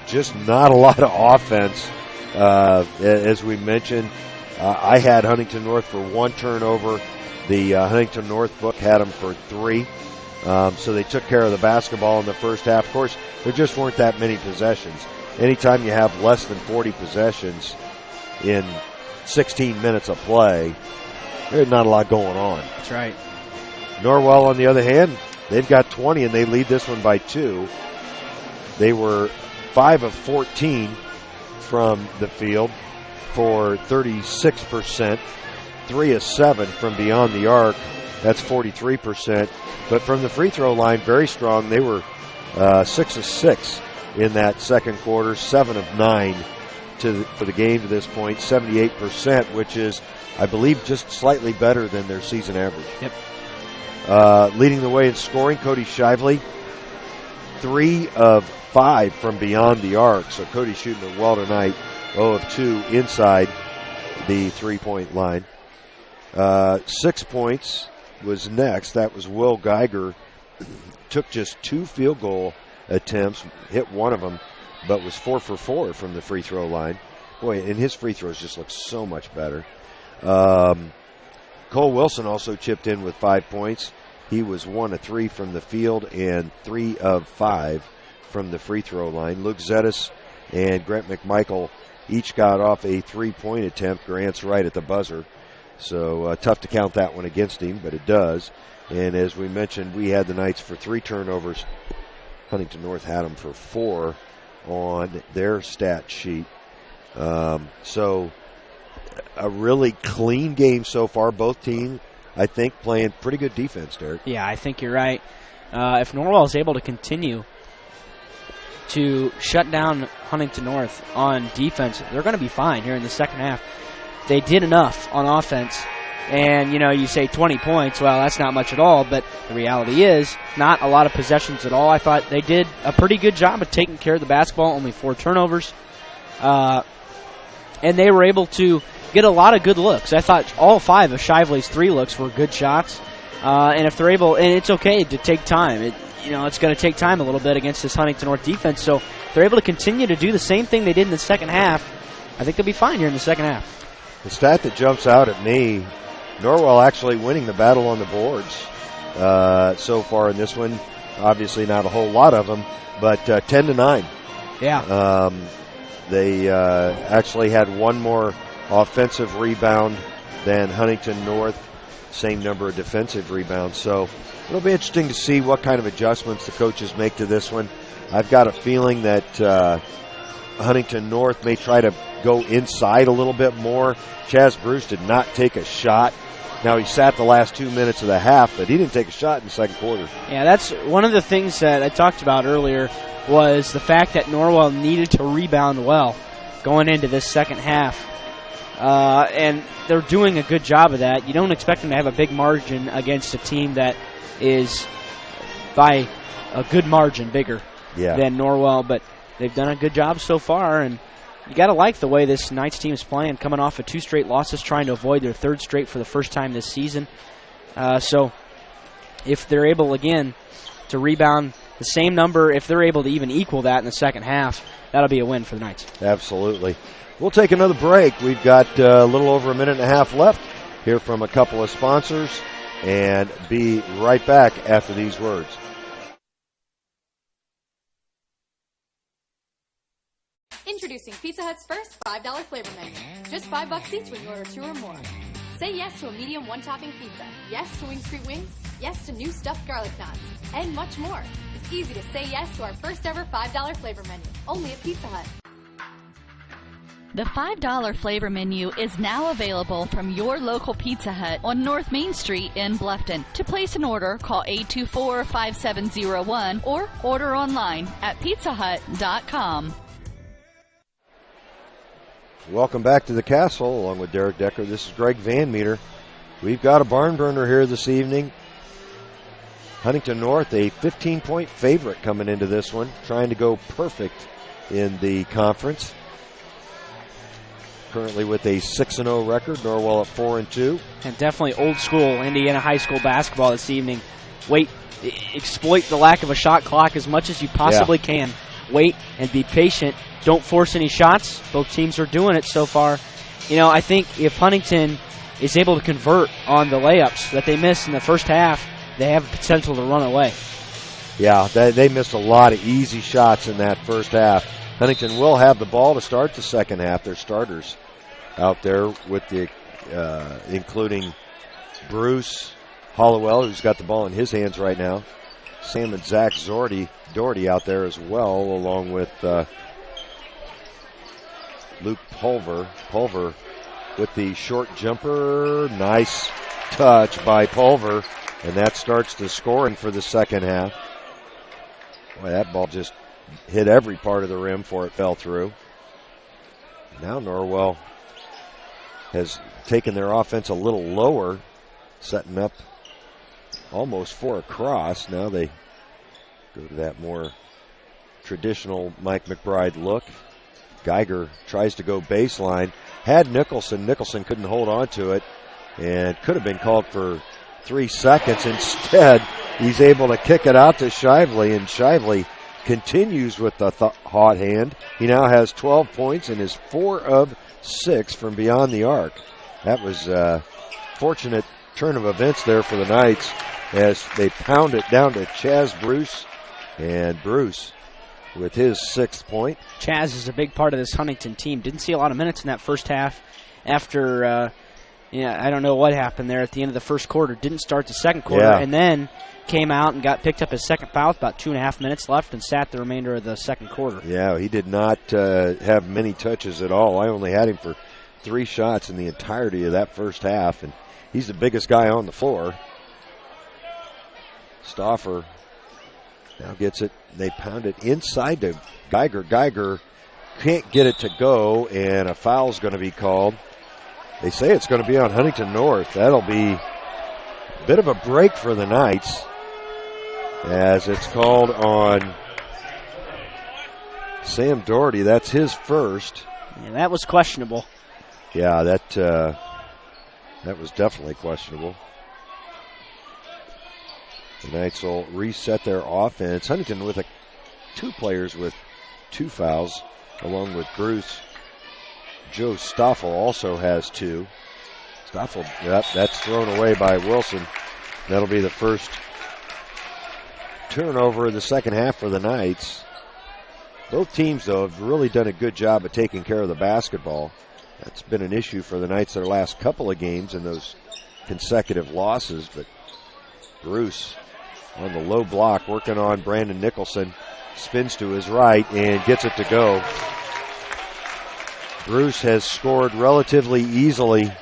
Just not a lot of offense. As we mentioned, I had Huntington North for 1 turnover. The Huntington North book had them for 3. So they took care of the basketball in the first half. Of course, there just weren't that many possessions. Anytime you have less than 40 possessions in 16 minutes of play, there's not a lot going on. That's right. Norwell, on the other hand, they've got 20, and they lead this one by 2. They were 5 of 14 from the field for 36%, 3 of 7 from beyond the arc. That's 43%. But from the free throw line, very strong. They were 6 of 6 in that second quarter, 7 of 9 for the game to this point, 78%, which is, I believe, just slightly better than their season average. Yep. Leading the way in scoring, Cody Shively, 3 of 5 from beyond the arc. So Cody shooting it well tonight, 0 of 2 inside the three-point line. 6 points was next. That was Will Geiger. Took just 2 field goal attempts, hit 1 of them, but was 4 for 4 from the free throw line. Boy, and his free throws just look so much better. Cole Wilson also chipped in with 5 points. He was 1 of 3 from the field and 3 of 5 from the free throw line. Luke Zettis and Grant McMichael each got off a 3-point attempt. Grant's right at the buzzer. So tough to count that one against him, but it does. And as we mentioned, we had the Knights for 3 turnovers. Huntington North had them for 4 on their stat sheet. So a really clean game so far. Both teams, I think, playing pretty good defense, Derek. Yeah, I think you're right. If Norwell is able to continue to shut down Huntington North on defense, they're going to be fine here in the second half. They did enough on offense. And, you say 20 points. Well, that's not much at all, but the reality is not a lot of possessions at all. I thought they did a pretty good job of taking care of the basketball, only 4 turnovers. And they were able to get a lot of good looks. I thought all 5 of Shively's 3 looks were good shots. And if they're able, and it's okay to take time. It's going to take time a little bit against this Huntington North defense. So if they're able to continue to do the same thing they did in the second half, I think they'll be fine here in the second half. The stat that jumps out at me, Norwell actually winning the battle on the boards so far in this one. Obviously not a whole lot of them, but 10-9. Yeah. They actually had one more offensive rebound than Huntington North, same number of defensive rebounds. So it'll be interesting to see what kind of adjustments the coaches make to this one. I've got a feeling that Huntington North may try to go inside a little bit more. Chaz Bruce did not take a shot. Now, he sat the last 2 minutes of the half, but he didn't take a shot in the second quarter. Yeah, that's one of the things that I talked about earlier was the fact that Norwell needed to rebound well going into this second half. And they're doing a good job of that. You don't expect them to have a big margin against a team that is by a good margin bigger than Norwell, but they've done a good job so far, and you got to like the way this Knights team is playing, coming off of 2 straight losses, trying to avoid their 3rd straight for the first time this season. So if they're able, again, to rebound the same number, if they're able to even equal that in the second half, that'll be a win for the Knights. Absolutely. We'll take another break. We've got a little over a minute and a half left. Hear from a couple of sponsors and be right back after these words. Introducing Pizza Hut's first $5 flavor menu. Just $5 each when you order 2 or more. Say yes to a medium 1-topping pizza. Yes to Wing Street Wings. Yes to new stuffed garlic knots. And much more. It's easy to say yes to our first ever $5 flavor menu. Only at Pizza Hut. The $5 flavor menu is now available from your local Pizza Hut on North Main Street in Bluffton. To place an order, call 824-5701 or order online at pizzahut.com. Welcome back to the Castle, along with Derek Decker. This is Greg Van Meter. We've got a barn burner here this evening. Huntington North, a 15-point favorite coming into this one, trying to go perfect in the conference. Currently with a 6-0 record, Norwell at 4-2. And definitely old school Indiana high school basketball this evening. Exploit the lack of a shot clock as much as you possibly can. Wait and be patient. Don't force any shots. Both teams are doing it so far. You know, I think if Huntington is able to convert on the layups that they missed in the first half, they have potential to run away. Yeah, they missed a lot of easy shots in that first half. Huntington will have the ball to start the second half. Their starters out there with the including Bruce Hollowell, who's got the ball in his hands right now. Sam and Zach Doherty out there as well, along with Luke Pulver. Pulver with the short jumper. Nice touch by Pulver, and that starts the scoring for the second half. Boy, that ball just hit every part of the rim before it fell through. Now Norwell has taken their offense a little lower, setting up almost for a cross. Now they go to that more traditional Mike McBride look. Geiger tries to go baseline. Had Nicholson. Nicholson couldn't hold on to it and could have been called for 3 seconds. Instead, he's able to kick it out to Shively, and Shively continues with the hot hand. He now has 12 points and is 4 of 6 from beyond the arc. That was a fortunate turn of events there for the Knights as they pound it down to Chaz Bruce, and Bruce with his 6th point. Chaz is a big part of this Huntington team. Didn't see a lot of minutes in that first half after, I don't know what happened there at the end of the first quarter. Didn't start the second quarter, and then came out and got picked up his second foul with about 2.5 minutes left and sat the remainder of the second quarter. Yeah, he did not have many touches at all. I only had him for 3 shots in the entirety of that first half, and he's the biggest guy on the floor. Stauffer now gets it. They pound it inside to Geiger. Geiger can't get it to go, and a foul's going to be called. They say it's going to be on Huntington North. That'll be a bit of a break for the Knights, as it's called on Sam Doherty. That's his first. Yeah, that was questionable. Yeah, that was definitely questionable. The Knights will reset their offense. Huntington with 2 players with 2 fouls, along with Bruce. Joe Stoffel also has 2. Stoffel, yep, that's thrown away by Wilson. That'll be the first turnover of the second half for the Knights. Both teams, though, have really done a good job of taking care of the basketball. That's been an issue for the Knights their last couple of games and those consecutive losses. But Bruce on the low block working on Brandon Nicholson. Spins to his right and gets it to go. Bruce has scored relatively easily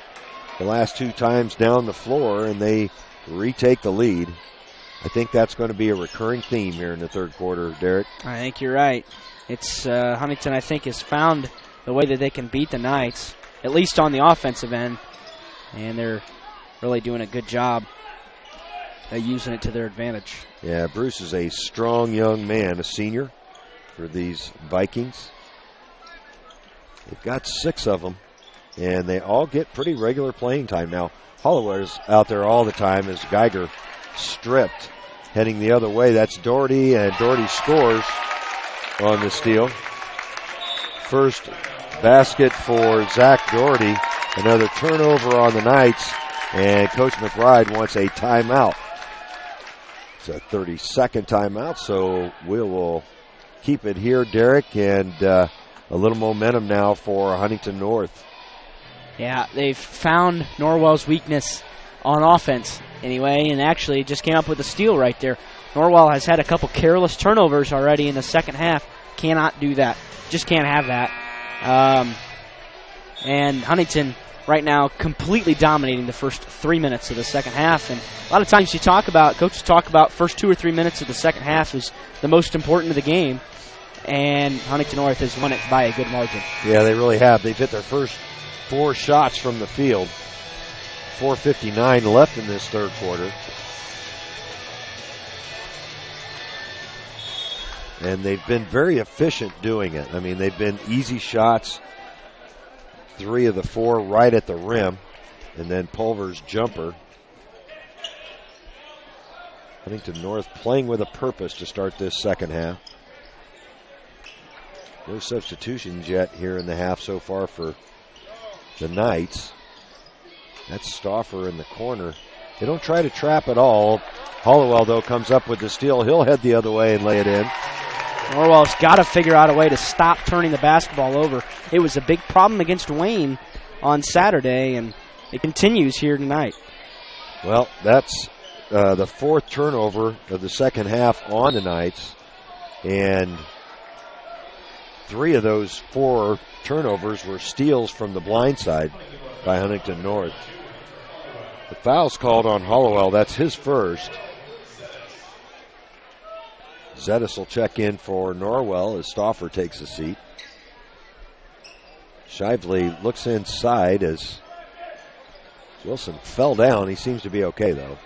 the last 2 times down the floor, and they retake the lead. I think that's going to be a recurring theme here in the third quarter, Derek. I think you're right. It's Huntington, I think, has found the way that they can beat the Knights, at least on the offensive end, and they're really doing a good job of using it to their advantage. Yeah, Bruce is a strong young man, a senior for these Vikings. They've got 6 of them, and they all get pretty regular playing time now. Holloway's out there all the time as Geiger stripped, heading the other way. That's Doherty, and Doherty scores on the steal. First basket for Zach Doherty. Another turnover on the Knights, and Coach McBride wants a timeout. It's a 30-second timeout, so we will keep it here, Derek, and a little momentum now for Huntington North. Yeah, they've found Norwell's weakness on offense anyway, and actually just came up with a steal right there. Norwell has had a couple careless turnovers already in the second half. Cannot do that. Just can't have that. And Huntington right now completely dominating the first 3 minutes of the second half. And a lot of times coaches talk about first 2 or 3 minutes of the second half is the most important of the game. And Huntington North has won it by a good margin. Yeah, they really have. They've hit their first 4 shots from the field. 4:59 left in this third quarter. And they've been very efficient doing it. I mean, they've been easy shots. 3 of the 4 right at the rim. And then Pulver's jumper. Huntington North playing with a purpose to start this second half. No substitutions yet here in the half so far for the Knights. That's Stauffer in the corner. They don't try to trap at all. Hollowell, though, comes up with the steal. He'll head the other way and lay it in. Norwell's got to figure out a way to stop turning the basketball over. It was a big problem against Wayne on Saturday, and it continues here tonight. Well, that's the 4th turnover of the second half on the Knights, and 3 of those 4 turnovers were steals from the blind side by Huntington North. The foul's called on Hollowell. That's his first. Zettis will check in for Norwell as Stauffer takes a seat. Shively looks inside as Wilson fell down. He seems to be okay, though.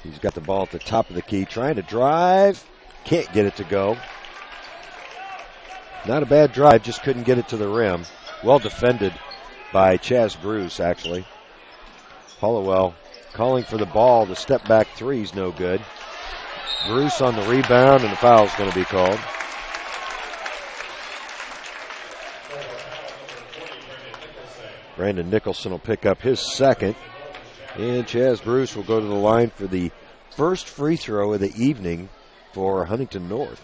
He's got the ball at the top of the key, trying to drive. Can't get it to go. Not a bad drive, just couldn't get it to the rim. Well defended by Chaz Bruce, actually. Hollowell calling for the ball. The step-back three's no good. Bruce on the rebound, and the foul's going to be called. Brandon Nicholson will pick up his second. And Chaz Bruce will go to the line for the first free throw of the evening for Huntington North.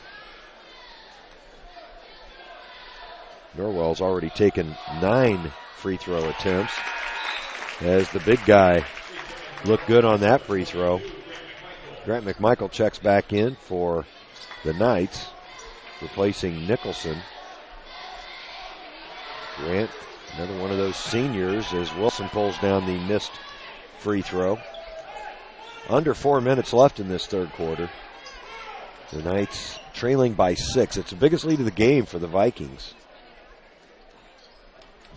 Norwell's already taken 9 free throw attempts as the big guy looked good on that free throw. Grant McMichael checks back in for the Knights, replacing Nicholson. Grant, another one of those seniors, as Wilson pulls down the missed free throw. Under 4 minutes left in this third quarter. The Knights trailing by 6. It's the biggest lead of the game for the Vikings.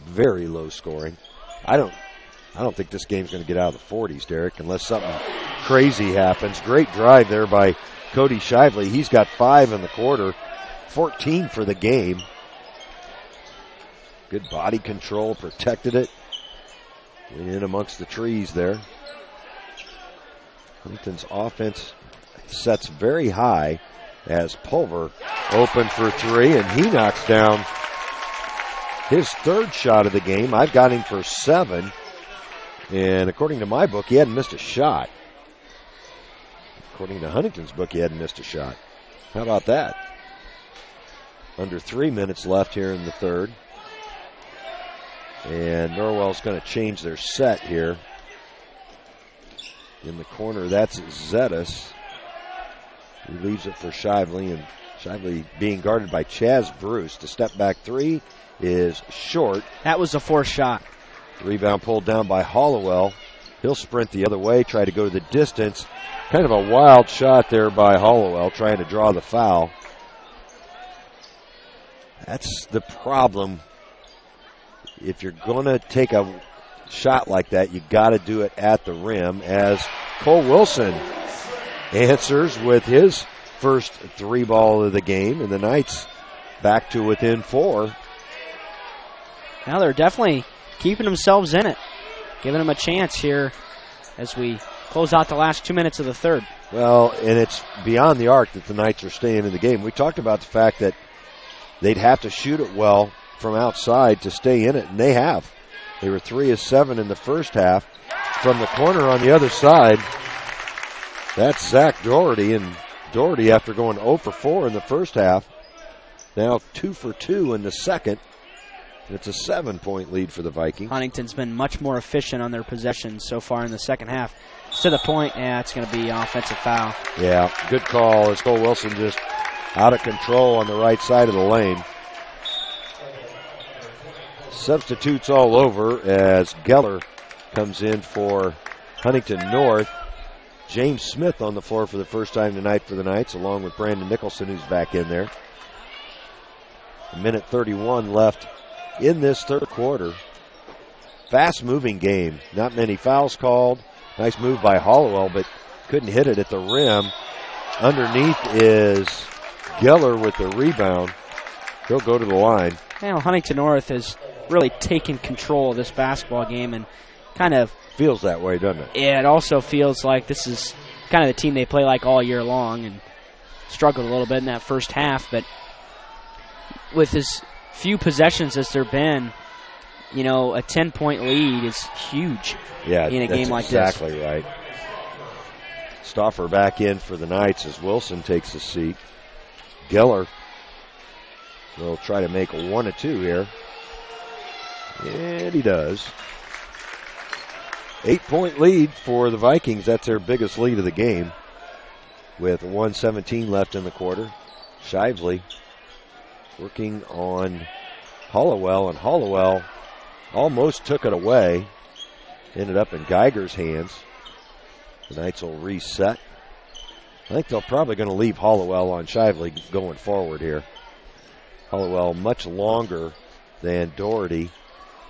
Very low scoring. I don't think this game's going to get out of the 40s, Derek, unless something crazy happens. Great drive there by Cody Shively. He's got 5 in the quarter, 14 for the game. Good body control, protected it. Went in amongst the trees there. Huntington's offense sets very high as Pulver open for 3, and he knocks down his third shot of the game. I've got him for 7. And according to my book, he hadn't missed a shot. According to Huntington's book, he hadn't missed a shot. How about that? Under 3 minutes left here in the third. And Norwell's going to change their set here. In the corner, that's Zetas. He leaves it for Shively, and Shively being guarded by Chaz Bruce. The step back 3 is short. That was a forced shot. Rebound pulled down by Hollowell. He'll sprint the other way, try to go to the distance. Kind of a wild shot there by Hollowell, trying to draw the foul. That's the problem. If you're going to take a shot like that, you got to do it at the rim, as Cole Wilson answers with his first 3 ball of the game, and the Knights back to within 4. Now they're definitely keeping themselves in it, giving them a chance here as we close out the last 2 minutes of the third. Well, and it's beyond the arc that the Knights are staying in the game. We talked about the fact that they'd have to shoot it well from outside to stay in it, and they have. They were 3 of 7 in the first half. From the corner on the other side, that's Zach Doherty, and Doherty, after going 0 for 4 in the first half, now 2 for 2 in the second. It's a 7-point lead for the Vikings. Huntington's been much more efficient on their possessions so far in the second half. To the point, it's going to be offensive foul. Yeah, good call as Cole Wilson just out of control on the right side of the lane. Substitutes all over as Geller comes in for Huntington North. James Smith on the floor for the first time tonight for the Knights, along with Brandon Nicholson, who's back in there. 1:31 left in this third quarter. Fast-moving game. Not many fouls called. Nice move by Hollowell, but couldn't hit it at the rim. Underneath is Geller with the rebound. He'll go to the line. Well, Huntington North has really taken control of this basketball game and kind of feels that way, doesn't it? Yeah, it also feels like this is kind of the team they play like all year long, and struggled a little bit in that first half, but with as few possessions as there been, you know, a 10-point lead is huge in a game like this. Exactly right. Stauffer back in for the Knights as Wilson takes a seat. Geller will try to make 1 of 2 here. And he does. 8-point lead for the Vikings. That's their biggest lead of the game. With 1:17 left in the quarter. Shively working on Hollowell, and Hollowell almost took it away. Ended up in Geiger's hands. The Knights will reset. I think they're probably going to leave Hollowell on Shively going forward here. Hollowell much longer than Doherty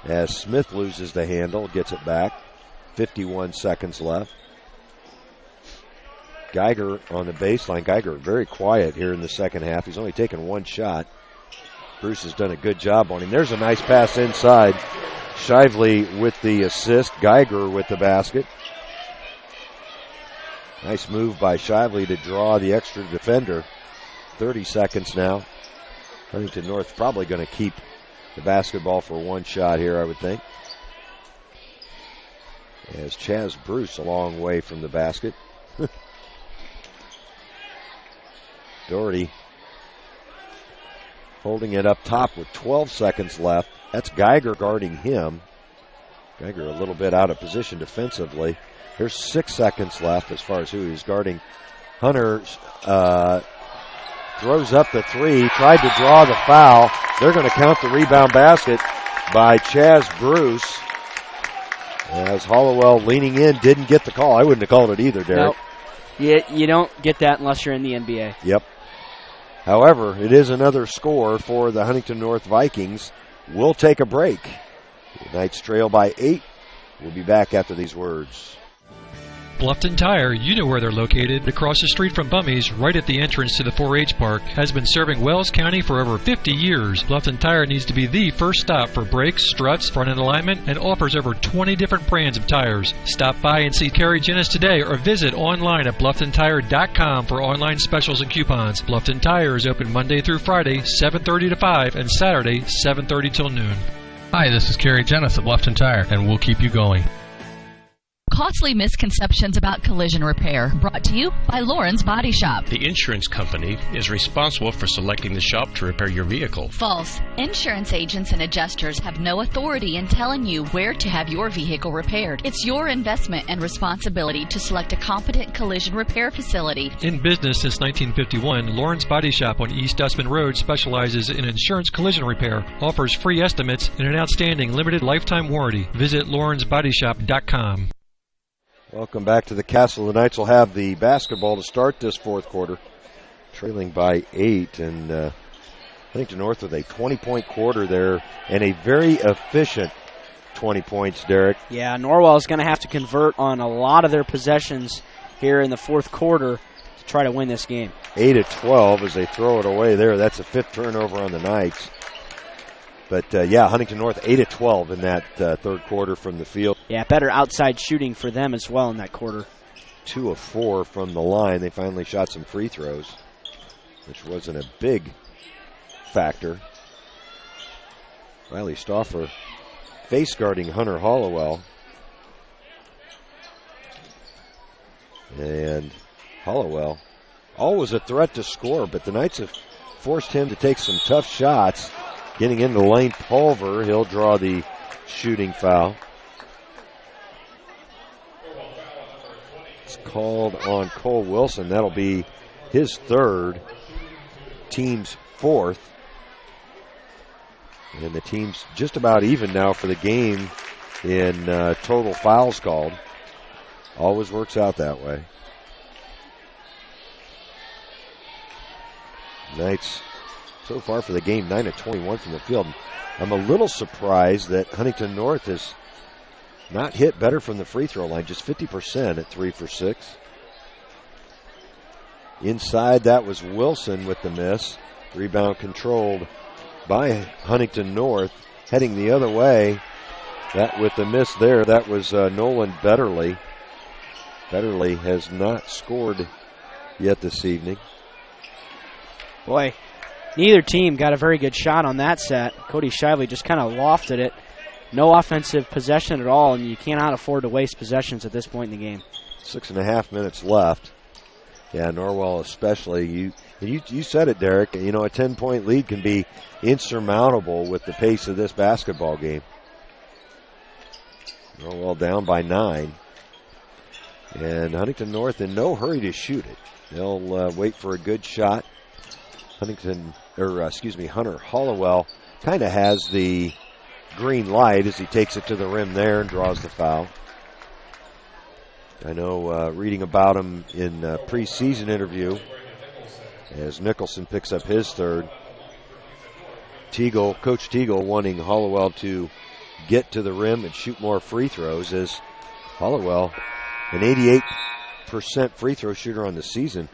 as Smith loses the handle, gets it back. 51 seconds left. Geiger on the baseline. Geiger very quiet here in the second half. He's only taken 1 shot. Bruce has done a good job on him. There's a nice pass inside. Shively with the assist. Geiger with the basket. Nice move by Shively to draw the extra defender. 30 seconds now. Huntington North probably going to keep the basketball for 1 shot here, I would think. As Chaz Bruce a long way from the basket. Doherty holding it up top with 12 seconds left. That's Geiger guarding him. Geiger a little bit out of position defensively. There's 6 seconds left as far as who he's guarding. Hunter throws up the 3, tried to draw the foul. They're going to count the rebound basket by Chaz Bruce. As Hollowell leaning in, didn't get the call. I wouldn't have called it either, Derek. Nope. You don't get that unless you're in the NBA. Yep. However, it is another score for the Huntington North Vikings. We'll take a break. The Knights trail by 8. We'll be back after these words. Bluffton Tire, you know where they're located, across the street from Bummy's, right at the entrance to the 4-H park, has been serving Wells County for over 50 years. Bluffton Tire needs to be the first stop for brakes, struts, front-end alignment, and offers over 20 different brands of tires. Stop by and see Carrie Jennis today or visit online at BlufftonTire.com for online specials and coupons. Bluffton Tire is open Monday through Friday, 7:30 to 5, and Saturday, 7:30 till noon. Hi, this is Carrie Jennis of Bluffton Tire, and we'll keep you going. Costly misconceptions about collision repair, brought to you by Lauren's Body Shop. The insurance company is responsible for selecting the shop to repair your vehicle. False. Insurance agents and adjusters have no authority in telling you where to have your vehicle repaired. It's your investment and responsibility to select a competent collision repair facility. In business since 1951, Lauren's Body Shop on East Dustman Road specializes in insurance collision repair, offers free estimates, and an outstanding limited lifetime warranty. Visit LawrensBodyShop.com. Welcome back to the Castle. The Knights will have the basketball to start this fourth quarter, trailing by 8. And Huntington North with a 20-point quarter there and a very efficient 20 points, Derek. Yeah, Norwell is going to have to convert on a lot of their possessions here in the fourth quarter to try to win this game. 8-12 as they throw it away there. That's a 5th turnover on the Knights. But, Huntington North 8-12 in that third quarter from the field. Yeah, better outside shooting for them as well in that quarter. 2 of 4 from the line. They finally shot some free throws, which wasn't a big factor. Riley Stauffer face guarding Hunter Hollowell. And Hollowell, always a threat to score, but the Knights have forced him to take some tough shots. Getting into Lane Pulver, he'll draw the shooting foul. It's called on Cole Wilson. That'll be his third, team's fourth. And the team's just about even now for the game in total fouls called. Always works out that way. Knights so far for the game, 9 of 21 from the field. I'm a little surprised that Huntington North has not hit better from the free throw line, just 50% at 3 for 6. Inside, that was Wilson with the miss. Rebound controlled by Huntington North. Heading the other way, that with the miss there, that was Nolan Betterly. Betterly has not scored yet this evening. Boy, neither team got a very good shot on that set. Cody Shively just kind of lofted it. No offensive possession at all, and you cannot afford to waste possessions at this point in the game. 6.5 minutes left. Yeah, Norwell especially. You said it, Derek. You know, a 10-point lead can be insurmountable with the pace of this basketball game. Norwell down by 9. And Huntington North in no hurry to shoot it. They'll wait for a good shot. Hunter Hollowell kind of has the green light as he takes it to the rim there and draws the foul. I know reading about him in a preseason interview as Nicholson picks up his third. Coach Teagle wanting Hollowell to get to the rim and shoot more free throws as Hollowell, an 88% free throw shooter on the season,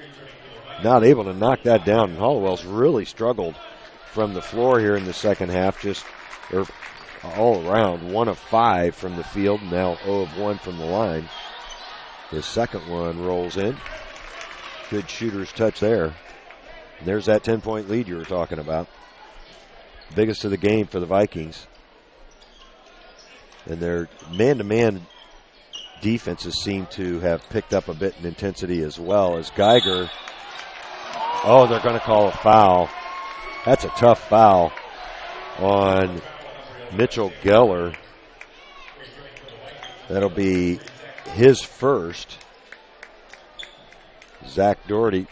not able to knock that down. And Hollowell's really struggled from the floor here in the second half, all around. 1 of 5 from the field, now 0 of 1 from the line. His second one rolls in. Good shooter's touch there. And there's that 10-point lead you were talking about. Biggest of the game for the Vikings. And their man-to-man defenses seem to have picked up a bit in intensity as well as Geiger. Oh, they're going to call a foul. That's a tough foul on Mitchell Geller. That'll be his first. Zach Doherty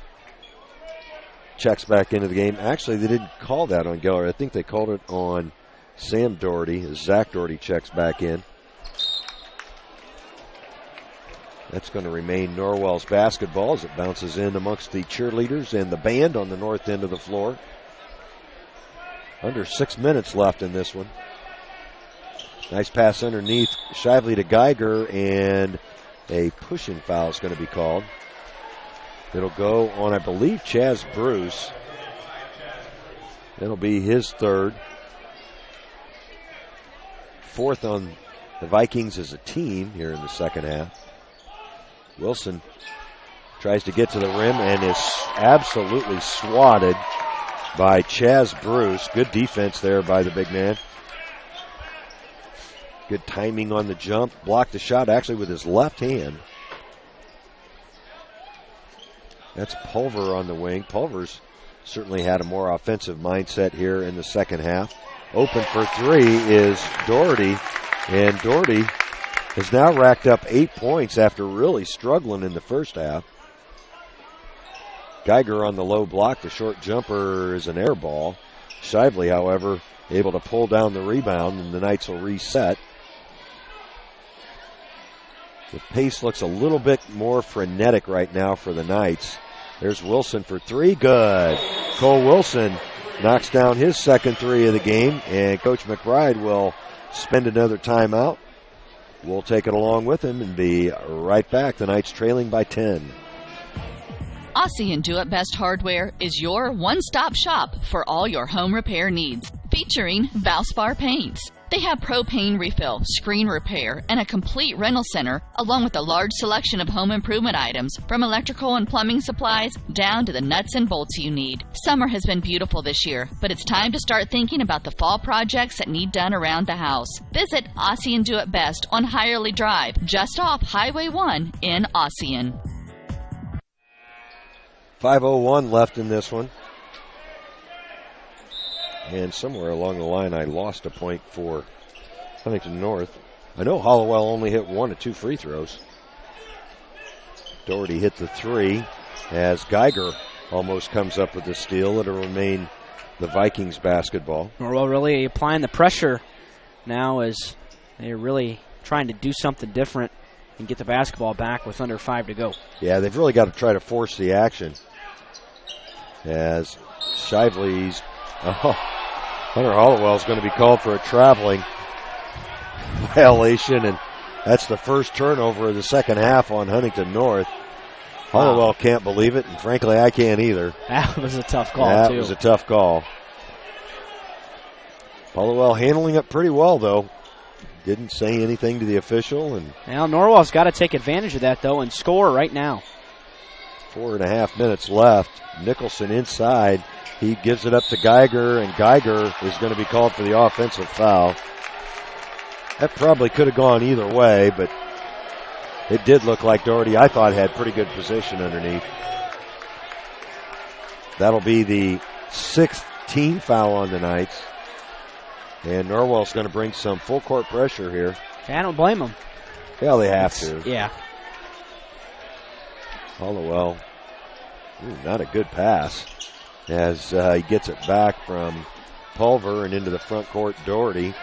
checks back into the game. Actually, they didn't call that on Geller. I think they called it on Sam Doherty as Zach Doherty checks back in. That's going to remain Norwell's basketball as it bounces in amongst the cheerleaders and the band on the north end of the floor. Under 6 minutes left in this one. Nice pass underneath Shively to Geiger, and a pushing foul is going to be called. It'll go on, I believe, Chaz Bruce. It'll be his third. Fourth on the Vikings as a team here in the second half. Wilson tries to get to the rim and is absolutely swatted by Chaz Bruce. Good defense there by the big man. Good timing on the jump. Blocked the shot actually with his left hand. That's Pulver on the wing. Pulver's certainly had a more offensive mindset here in the second half. Open for three is Doherty, and Doherty has now racked up 8 points after really struggling in the first half. Geiger on the low block. The short jumper is an air ball. Shively, however, able to pull down the rebound, and the Knights will reset. The pace looks a little bit more frenetic right now for the Knights. There's Wilson for three. Good. Cole Wilson knocks down his second three of the game, and Coach McBride will spend another timeout. We'll take it along with him and be right back. The Knights trailing by 10. Aussie and Do It Best Hardware is your one-stop shop for all your home repair needs, featuring Valspar paints. They have propane refill, screen repair, and a complete rental center, along with a large selection of home improvement items, from electrical and plumbing supplies down to the nuts and bolts you need. Summer has been beautiful this year, but it's time to start thinking about the fall projects that need done around the house. Visit Aussie and Do It Best on Hirely Drive, just off Highway 1 in Ossian. 5:01 left in this one. And somewhere along the line, I lost a point for Huntington North. I know Hollowell only hit 1 of 2 free throws. Doherty hit the three as Geiger almost comes up with the steal. It'll remain the Vikings basketball. Norwell really applying the pressure now as they're really trying to do something different and get the basketball back with under 5 to go. Yeah, they've really got to try to force the action. As Shively's, Hunter Hollowell's going to be called for a traveling violation, and that's the first turnover of the second half on Huntington North. Hollowell can't believe it, and frankly, I can't either. That was a tough call, That too. was a tough call. Hollowell handling it pretty well, though. Didn't say anything to the official. And now Norwell's got to take advantage of that, though, and score right now. 4.5 minutes left. Nicholson inside. He gives it up to Geiger, and Geiger is going to be called for the offensive foul. That probably could have gone either way, but it did look like Doherty, I thought, had pretty good position underneath. That'll be the 6th team foul on the Knights. And Norwell's going to bring some full court pressure here. I don't blame them. Yeah, they have to. Yeah. Hollowell, not a good pass as he gets it back from Pulver and into the front court, Doherty.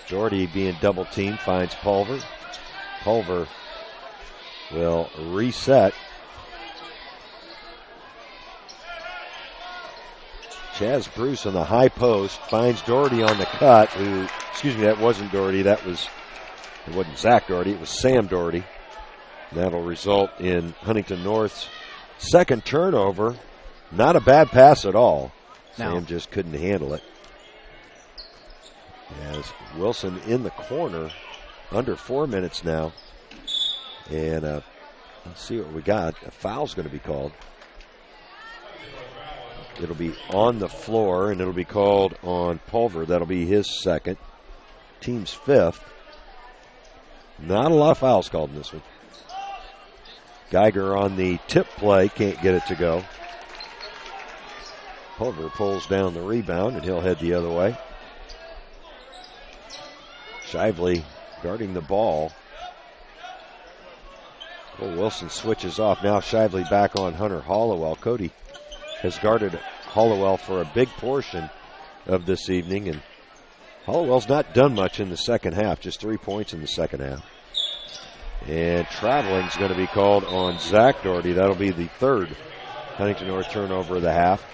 Doherty being double teamed finds Pulver. Pulver will reset. Chaz Bruce on the high post finds Doherty on the cut. That wasn't Doherty. It wasn't Zach Doherty. It was Sam Doherty. That'll result in Huntington North's second turnover. Not a bad pass at all. No. Sam just couldn't handle it. As Wilson in the corner, under 4 minutes now. And let's see what we got. A foul's going to be called. It'll be on the floor, and it'll be called on Pulver. That'll be his second. Team's 5th. Not a lot of fouls called in this one. Geiger on the tip play, can't get it to go. Pulver pulls down the rebound, and he'll head the other way. Shively guarding the ball. Cole Wilson switches off. Now Shively back on Hunter Hollowell. Cody has guarded Hollowell for a big portion of this evening, and Hollowell's not done much in the second half, just 3 points in the second half. And traveling's going to be called on Zach Doherty. That'll be the 3rd Huntington North turnover of the half.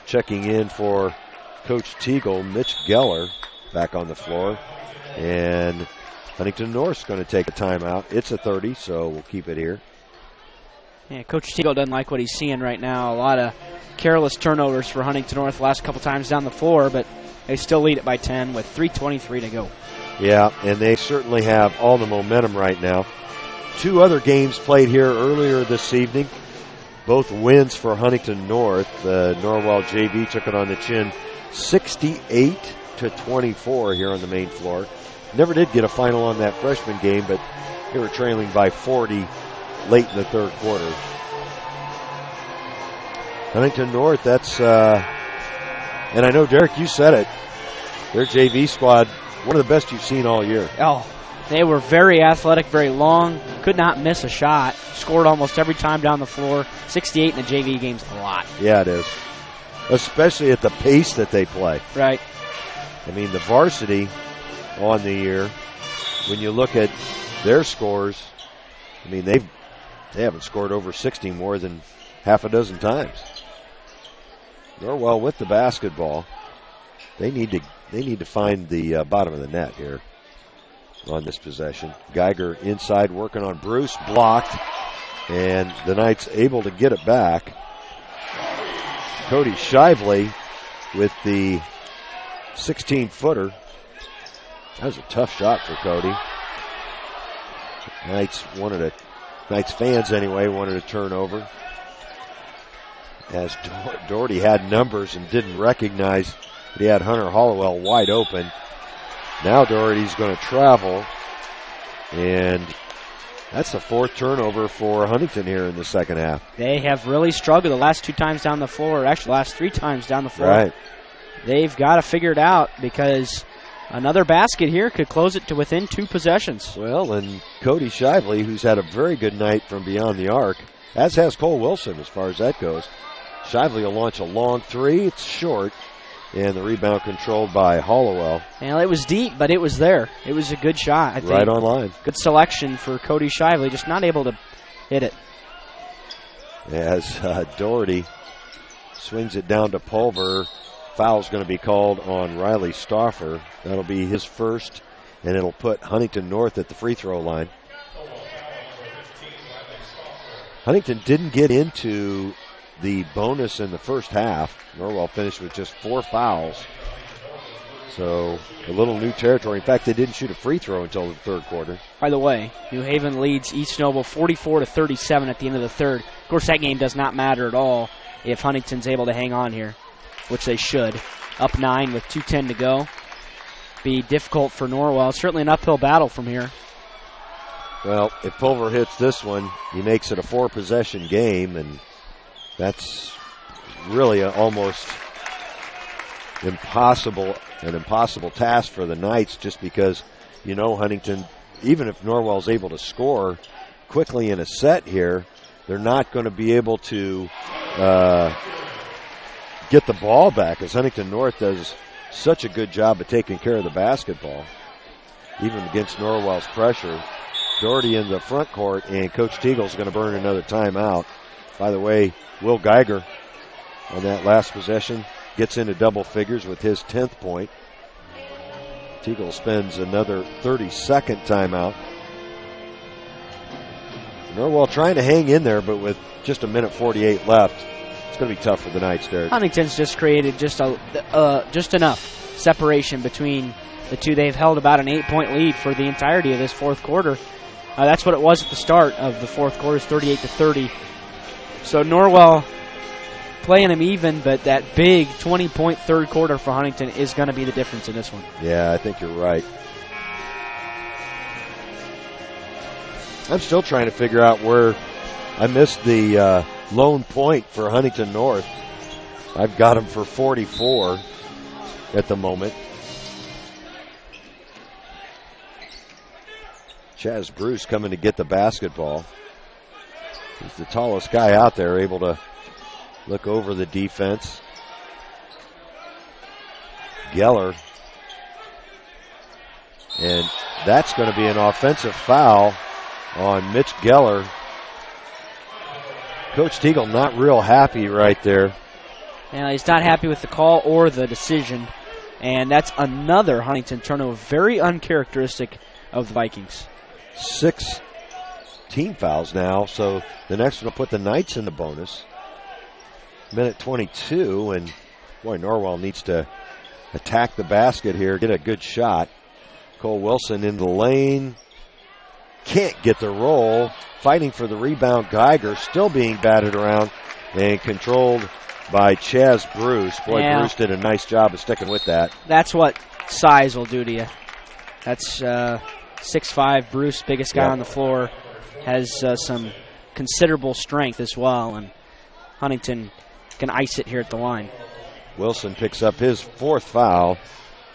Checking in for Coach Teagle, Mitch Geller back on the floor. And Huntington North's going to take a timeout. It's a 30, so we'll keep it here. Yeah, Coach Teagle doesn't like what he's seeing right now. A lot of careless turnovers for Huntington North the last couple times down the floor, but they still lead it by 10 with 3:23 to go. Yeah, and they certainly have all the momentum right now. 2 other games played here earlier this evening. Both wins for Huntington North. The Norwell JV took it on the chin 68-24 here on the main floor. Never did get a final on that freshman game, but they were trailing by 40 late in the third quarter. Huntington North, that's, and I know, Derek, you said it, their JV squad, one of the best you've seen all year. Oh, they were very athletic, very long, could not miss a shot, scored almost every time down the floor. 68 in the JV game's a lot. Yeah, it is, especially at the pace that they play. Right. I mean, the varsity on the year, when you look at their scores, I mean, they haven't scored over 60 more than half a dozen times. Norwell with the basketball. They need to find the bottom of the net here on this possession. Geiger inside working on Bruce, blocked, and the Knights able to get it back. Cody Shively with the 16-footer. That was a tough shot for Cody. Knights fans anyway wanted a turnover. As Doherty had numbers and didn't recognize that he had Hunter Hollowell wide open. Now Doherty's going to travel, and that's the 4th turnover for Huntington here in the second half. They have really struggled the last 2 times down the floor, actually the last 3 times down the floor. Right. They've got to figure it out because another basket here could close it to within 2 possessions. Well, and Cody Shively, who's had a very good night from beyond the arc, as has Cole Wilson as far as that goes. Shively will launch a long 3. It's short, and the rebound controlled by Hollowell. Well, it was deep, but it was there. It was a good shot, I think. Right on line. Good selection for Cody Shively, just not able to hit it. As Doherty swings it down to Pulver, foul's going to be called on Riley Stauffer. That'll be his first, and it'll put Huntington North at the free throw line. Huntington didn't get into the bonus in the first half. Norwell finished with just 4 fouls. So a little new territory. In fact, they didn't shoot a free throw until the third quarter. By the way, New Haven leads East Noble 44-37 at the end of the third. Of course, that game does not matter at all if Huntington's able to hang on here, which they should. Up 9 with 2:10 to go. Be difficult for Norwell. Certainly an uphill battle from here. Well, if Pulver hits this one, he makes it a 4-possession game, and that's really almost an impossible task for the Knights, just because, you know, Huntington, even if Norwell's able to score quickly in a set here, they're not going to be able to get the ball back, as Huntington North does such a good job of taking care of the basketball, even against Norwell's pressure. Doherty in the front court, and Coach Teagle's going to burn another timeout. By the way, Will Geiger on that last possession gets into double figures with his 10th point. Teagle spends another 30-second timeout. Norwell trying to hang in there, but with just 1:48 left, it's going to be tough for the Knights, Derek. Huntington's just created just enough separation between the two. They've held about an 8-point lead for the entirety of this fourth quarter. That's what it was at the start of the fourth quarter, 38-30. So Norwell playing them even, but that big 20-point third quarter for Huntington is going to be the difference in this one. Yeah, I think you're right. I'm still trying to figure out where I missed the lone point for Huntington North. I've got them for 44 at the moment. Chaz Bruce coming to get the basketball. He's the tallest guy out there, able to look over the defense. Geller. And that's going to be an offensive foul on Mitch Geller. Coach Teagle not real happy right there. Yeah, he's not happy with the call or the decision. And that's another Huntington turnover. Very uncharacteristic of the Vikings. 6 team fouls now, so the next one will put the Knights in the bonus. Minute 22, and boy, Norwell needs to attack the basket here, get a good shot. Cole Wilson in the lane. Can't get the roll. Fighting for the rebound, Geiger still being batted around and controlled by Chaz Bruce. Boy, yeah. Bruce did a nice job of sticking with that. That's what size will do to you. That's 6'5", Bruce, biggest guy on the floor, has some considerable strength as well, and Huntington can ice it here at the line. Wilson picks up his 4th foul.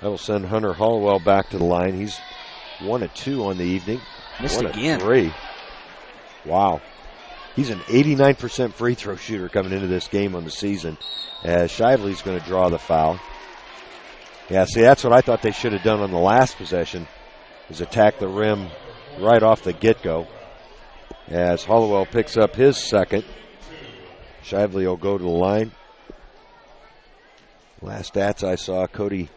That'll send Hunter Hollowell back to the line. He's 1 of 2 on the evening. Missed again. 3. Wow. He's an 89% free throw shooter coming into this game on the season, as Shively's going to draw the foul. Yeah, see, that's what I thought they should have done on the last possession, is attack the rim right off the get-go. As Hollowell picks up his 2nd. Shively will go to the line. Last stats I saw, Cody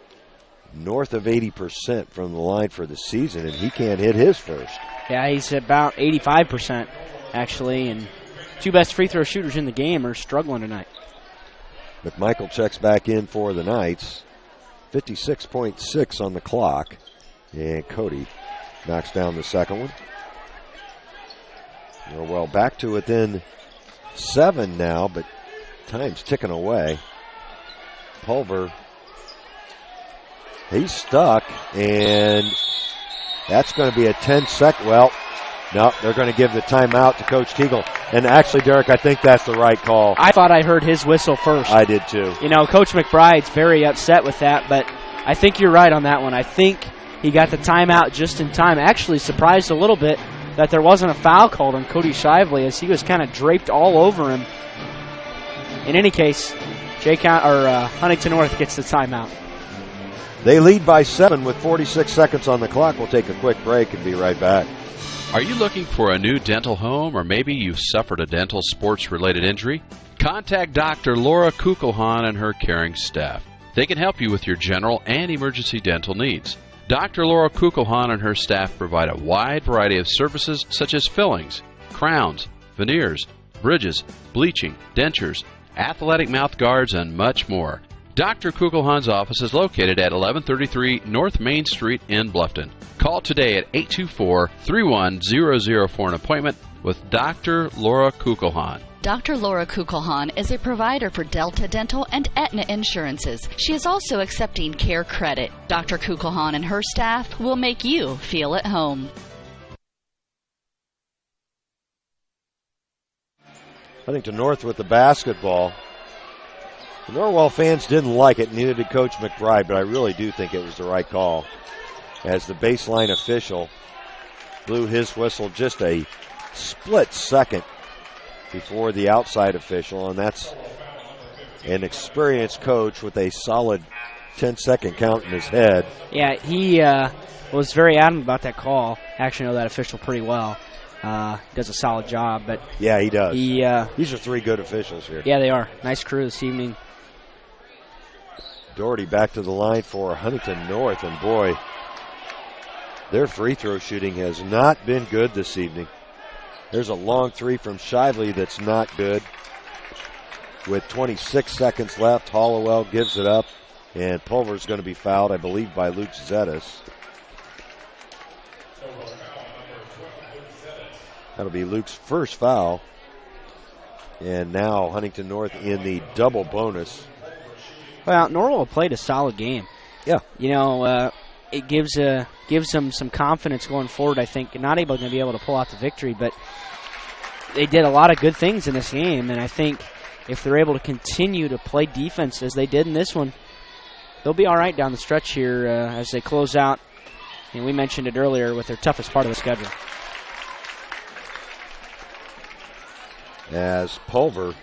north of 80% from the line for the season, and he can't hit his first. Yeah, he's about 85%, actually, and 2 best free throw shooters in the game are struggling tonight. McMichael checks back in for the Knights. 56.6 on the clock, and Cody knocks down the 2nd one. Norwell back to within 7 now, but time's ticking away. Pulver, he's stuck, and that's going to be a 10-second. Well, no, they're going to give the timeout to Coach Teagle. And actually, Derek, I think that's the right call. I thought I heard his whistle first. I did too. You know, Coach McBride's very upset with that, but I think you're right on that one. I think he got the timeout just in time. Actually surprised a little bit that there wasn't a foul called on Cody Shively, as he was kind of draped all over him. In any case, Huntington North gets the timeout. They lead by 7 with 46 seconds on the clock. We'll take a quick break and be right back. Are you looking for a new dental home, or maybe you've suffered a dental sports-related injury? Contact Dr. Laura Kugelhahn and her caring staff. They can help you with your general and emergency dental needs. Dr. Laura Kugelhahn and her staff provide a wide variety of services such as fillings, crowns, veneers, bridges, bleaching, dentures, athletic mouth guards, and much more. Dr. Kugelhahn's office is located at 1133 North Main Street in Bluffton. Call today at 824-3100 for an appointment with Dr. Laura Kugelhahn. Dr. Laura Kugelhahn is a provider for Delta Dental and Aetna insurances. She is also accepting Care Credit. Dr. Kugelhahn and her staff will make you feel at home. Huntington North with the basketball. The Norwell fans didn't like it, neither did Coach McBride, but I really do think it was the right call, as the baseline official blew his whistle just a split second before the outside official, and that's an experienced coach with a solid 10-second count in his head. Yeah, he was very adamant about that call. Actually, know that official pretty well. Does a solid job, but yeah, he does. These are 3 good officials here. Yeah, they are. Nice crew this evening. Doherty back to the line for Huntington North, and boy, their free throw shooting has not been good this evening. There's a long 3 from Shively that's not good. With 26 seconds left, Hollowell gives it up, and Pulver's going to be fouled, I believe, by Luke Zettis. That'll be Luke's first foul. And now Huntington North in the double bonus. Well, Norwell played a solid game. Yeah. You know, it gives them some confidence going forward, I think. Not able to be able to pull out the victory, but they did a lot of good things in this game, and I think if they're able to continue to play defense as they did in this one, they'll be all right down the stretch here as they close out. And we mentioned it earlier with their toughest part of the schedule. As Pulver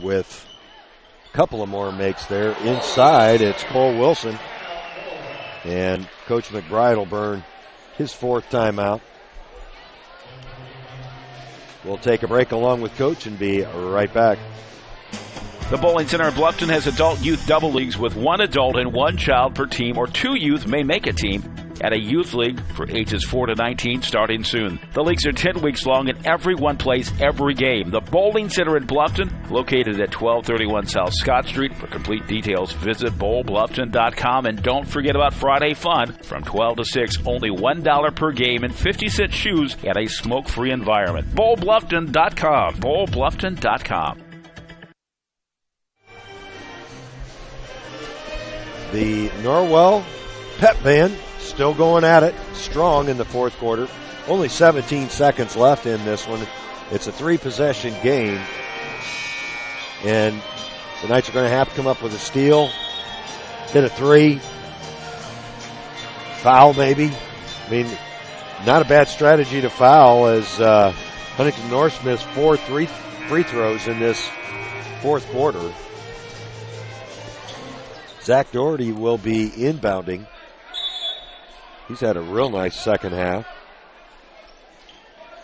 with a couple of more makes there. Inside, it's Cole Wilson. And Coach McBride will burn his 4th timeout. We'll take a break along with Coach and be right back. The Bowling Center in Bluffton has adult youth double leagues with 1 adult and 1 child per team, or 2 youth may make a team. and a youth league for ages 4 to 19 starting soon. The leagues are 10 weeks long and everyone plays every game. The Bowling Center in Bluffton, located at 1231 South Scott Street. For complete details, visit bowlbluffton.com, and don't forget about Friday Fun from 12 to 6. Only $1 per game and 50-cent shoes at a smoke-free environment. bowlbluffton.com. bowlbluffton.com. The Norwell Pep Band still going at it, strong in the fourth quarter. Only 17 seconds left in this one. It's a 3-possession game, and the Knights are going to have to come up with a steal, hit a 3, foul maybe. I mean, not a bad strategy to foul, as Huntington North missed 4 free throws in this fourth quarter. Zach Doherty will be inbounding. He's had a real nice second half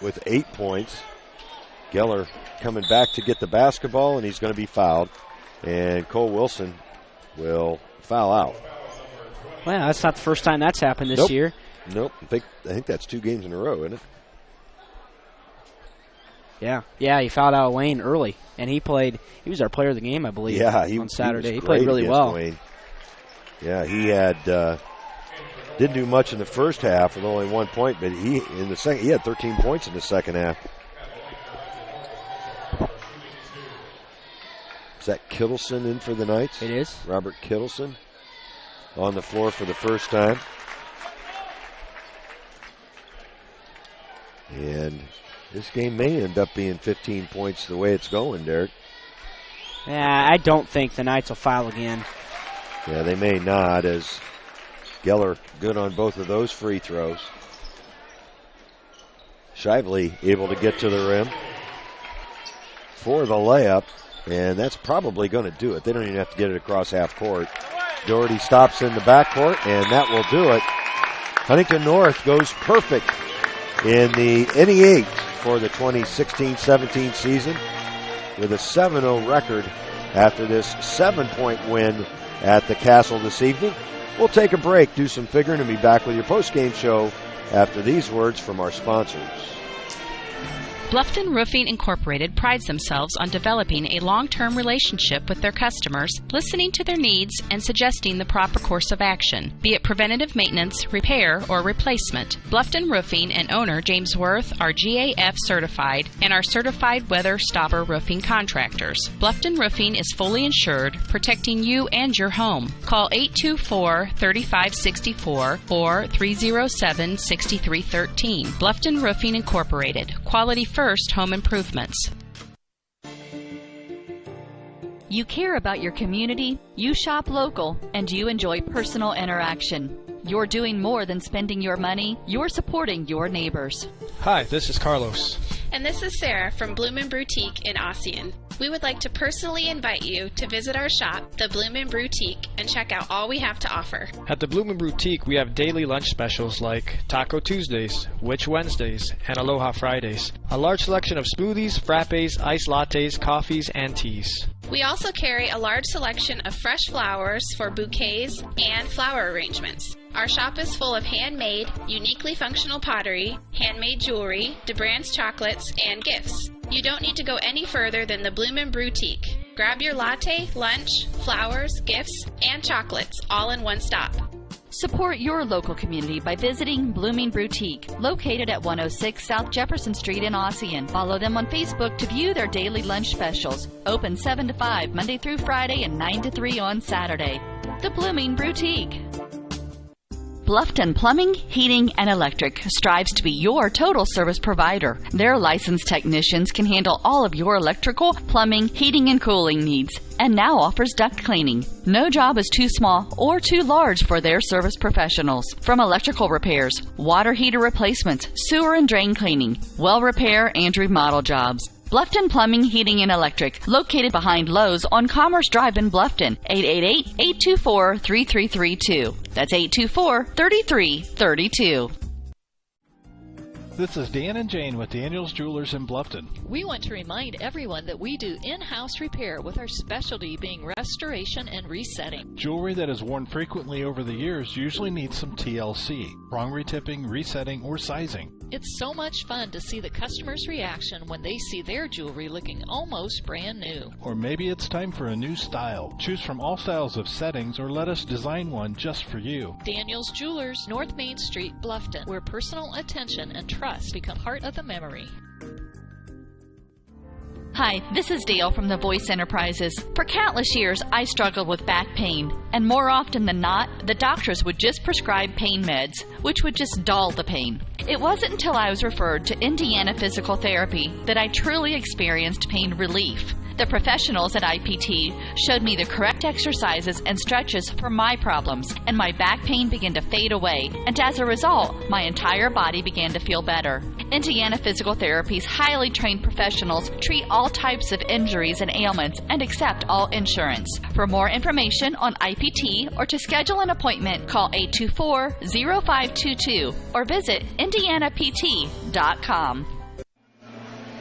with 8 points. Geller coming back to get the basketball, and he's going to be fouled. And Cole Wilson will foul out. Well, that's not the first time that's happened this year. Nope. I think that's 2 games in a row, isn't it? Yeah, he fouled out Wayne early, and he was our player of the game, I believe, on Saturday. He played really well. Wayne. Yeah, he had didn't do much in the first half with only 1 point, but he had 13 points in the second half. Is that Kittleson in for the Knights? It is. Robert Kittleson on the floor for the first time. And this game may end up being 15 points the way it's going, Derek. Yeah, I don't think the Knights will foul again. Yeah, they may not, as Geller good on both of those free throws. Shively able to get to the rim for the layup, and that's probably going to do it. They don't even have to get it across half court. Doherty stops in the backcourt, and that will do it. Huntington North goes perfect in the NE8 for the 2016-17 season with a 7-0 record after this 7-point win at the Castle this evening. We'll take a break, do some figuring, and be back with your post-game show after these words from our sponsors. Bluffton Roofing Incorporated prides themselves on developing a long-term relationship with their customers, listening to their needs and suggesting the proper course of action, be it preventative maintenance, repair, or replacement. Bluffton Roofing and owner James Worth are GAF certified and are certified weather stopper roofing contractors. Bluffton Roofing is fully insured, protecting you and your home. Call 824-3564 or 307-6313. Bluffton Roofing Incorporated. Quality first home improvements. You care about your community, you shop local, and you enjoy personal interaction. You're doing more than spending your money, you're supporting your neighbors. Hi, this is Carlos. And this is Sarah from Bloomin' Boutique in Ossian. We would like to personally invite you to visit our shop, the Bloomin' Boutique, and check out all we have to offer. At the Bloomin' Boutique, we have daily lunch specials like Taco Tuesdays, Witch Wednesdays, and Aloha Fridays. A large selection of smoothies, frappes, iced lattes, coffees, and teas. We also carry a large selection of fresh flowers for bouquets and flower arrangements. Our shop is full of handmade, uniquely functional pottery, handmade jewelry, DeBrand's chocolates, and gifts. You don't need to go any further than the Bloomin' Boutique. Grab your latte, lunch, flowers, gifts, and chocolates all in one stop. Support your local community by visiting Bloomin' Boutique, located at 106 South Jefferson Street in Ossian. Follow them on Facebook to view their daily lunch specials. Open 7 to 5 Monday through Friday and 9 to 3 on Saturday. The Bloomin' Boutique. Bluffton Plumbing, Heating, and Electric strives to be your total service provider. Their licensed technicians can handle all of your electrical, plumbing, heating, and cooling needs, and now offers duct cleaning. No job is too small or too large for their service professionals. From electrical repairs, water heater replacements, sewer and drain cleaning, well repair, and remodel jobs. Bluffton Plumbing, Heating, and Electric, located behind Lowe's on Commerce Drive in Bluffton, 888-824-3332. That's 824-3332. This is Dan and Jane with Daniels Jewelers in Bluffton. We want to remind everyone that we do in-house repair with our specialty being restoration and resetting. Jewelry that is worn frequently over the years usually needs some TLC, prong retipping, resetting, or sizing. It's so much fun to see the customer's reaction when they see their jewelry looking almost brand new. Or maybe it's time for a new style. Choose from all styles of settings or let us design one just for you. Daniels Jewelers, North Main Street, Bluffton, where personal attention and trust become part of the memory. Hi, this is Dale from the Voice Enterprises. For countless years, I struggled with back pain, and more often than not, the doctors would just prescribe pain meds, which would just dull the pain. It wasn't until I was referred to Indiana Physical Therapy that I truly experienced pain relief. The professionals at IPT showed me the correct exercises and stretches for my problems, and my back pain began to fade away, and as a result, my entire body began to feel better. Indiana Physical Therapy's highly trained professionals treat all types of injuries and ailments and accept all insurance. For more information on IPT or to schedule an appointment, call 824-0522 or visit indianapt.com.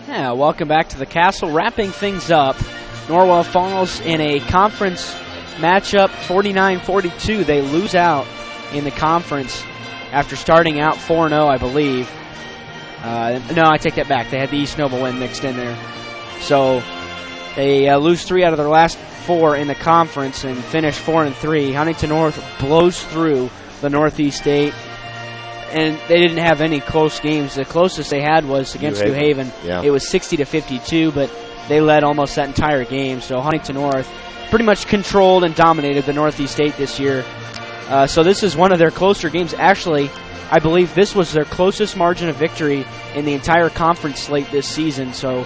Yeah, welcome back to the Castle. Wrapping things up, Norwell falls in a conference matchup 49-42. They lose out in the conference after starting out 4-0, I believe. No, I take that back. They had the East Noble win mixed in there. So they lose 3 out of their last 4 in the conference and finish 4-3. Huntington North blows through the Northeast 8. And they didn't have any close games. The closest they had was against New Haven. Yeah. It was 60-52, but they led almost that entire game. So Huntington North pretty much controlled and dominated the Northeast 8 this year. So this is one of their closer games. Actually, I believe this was their closest margin of victory in the entire conference slate this season. So,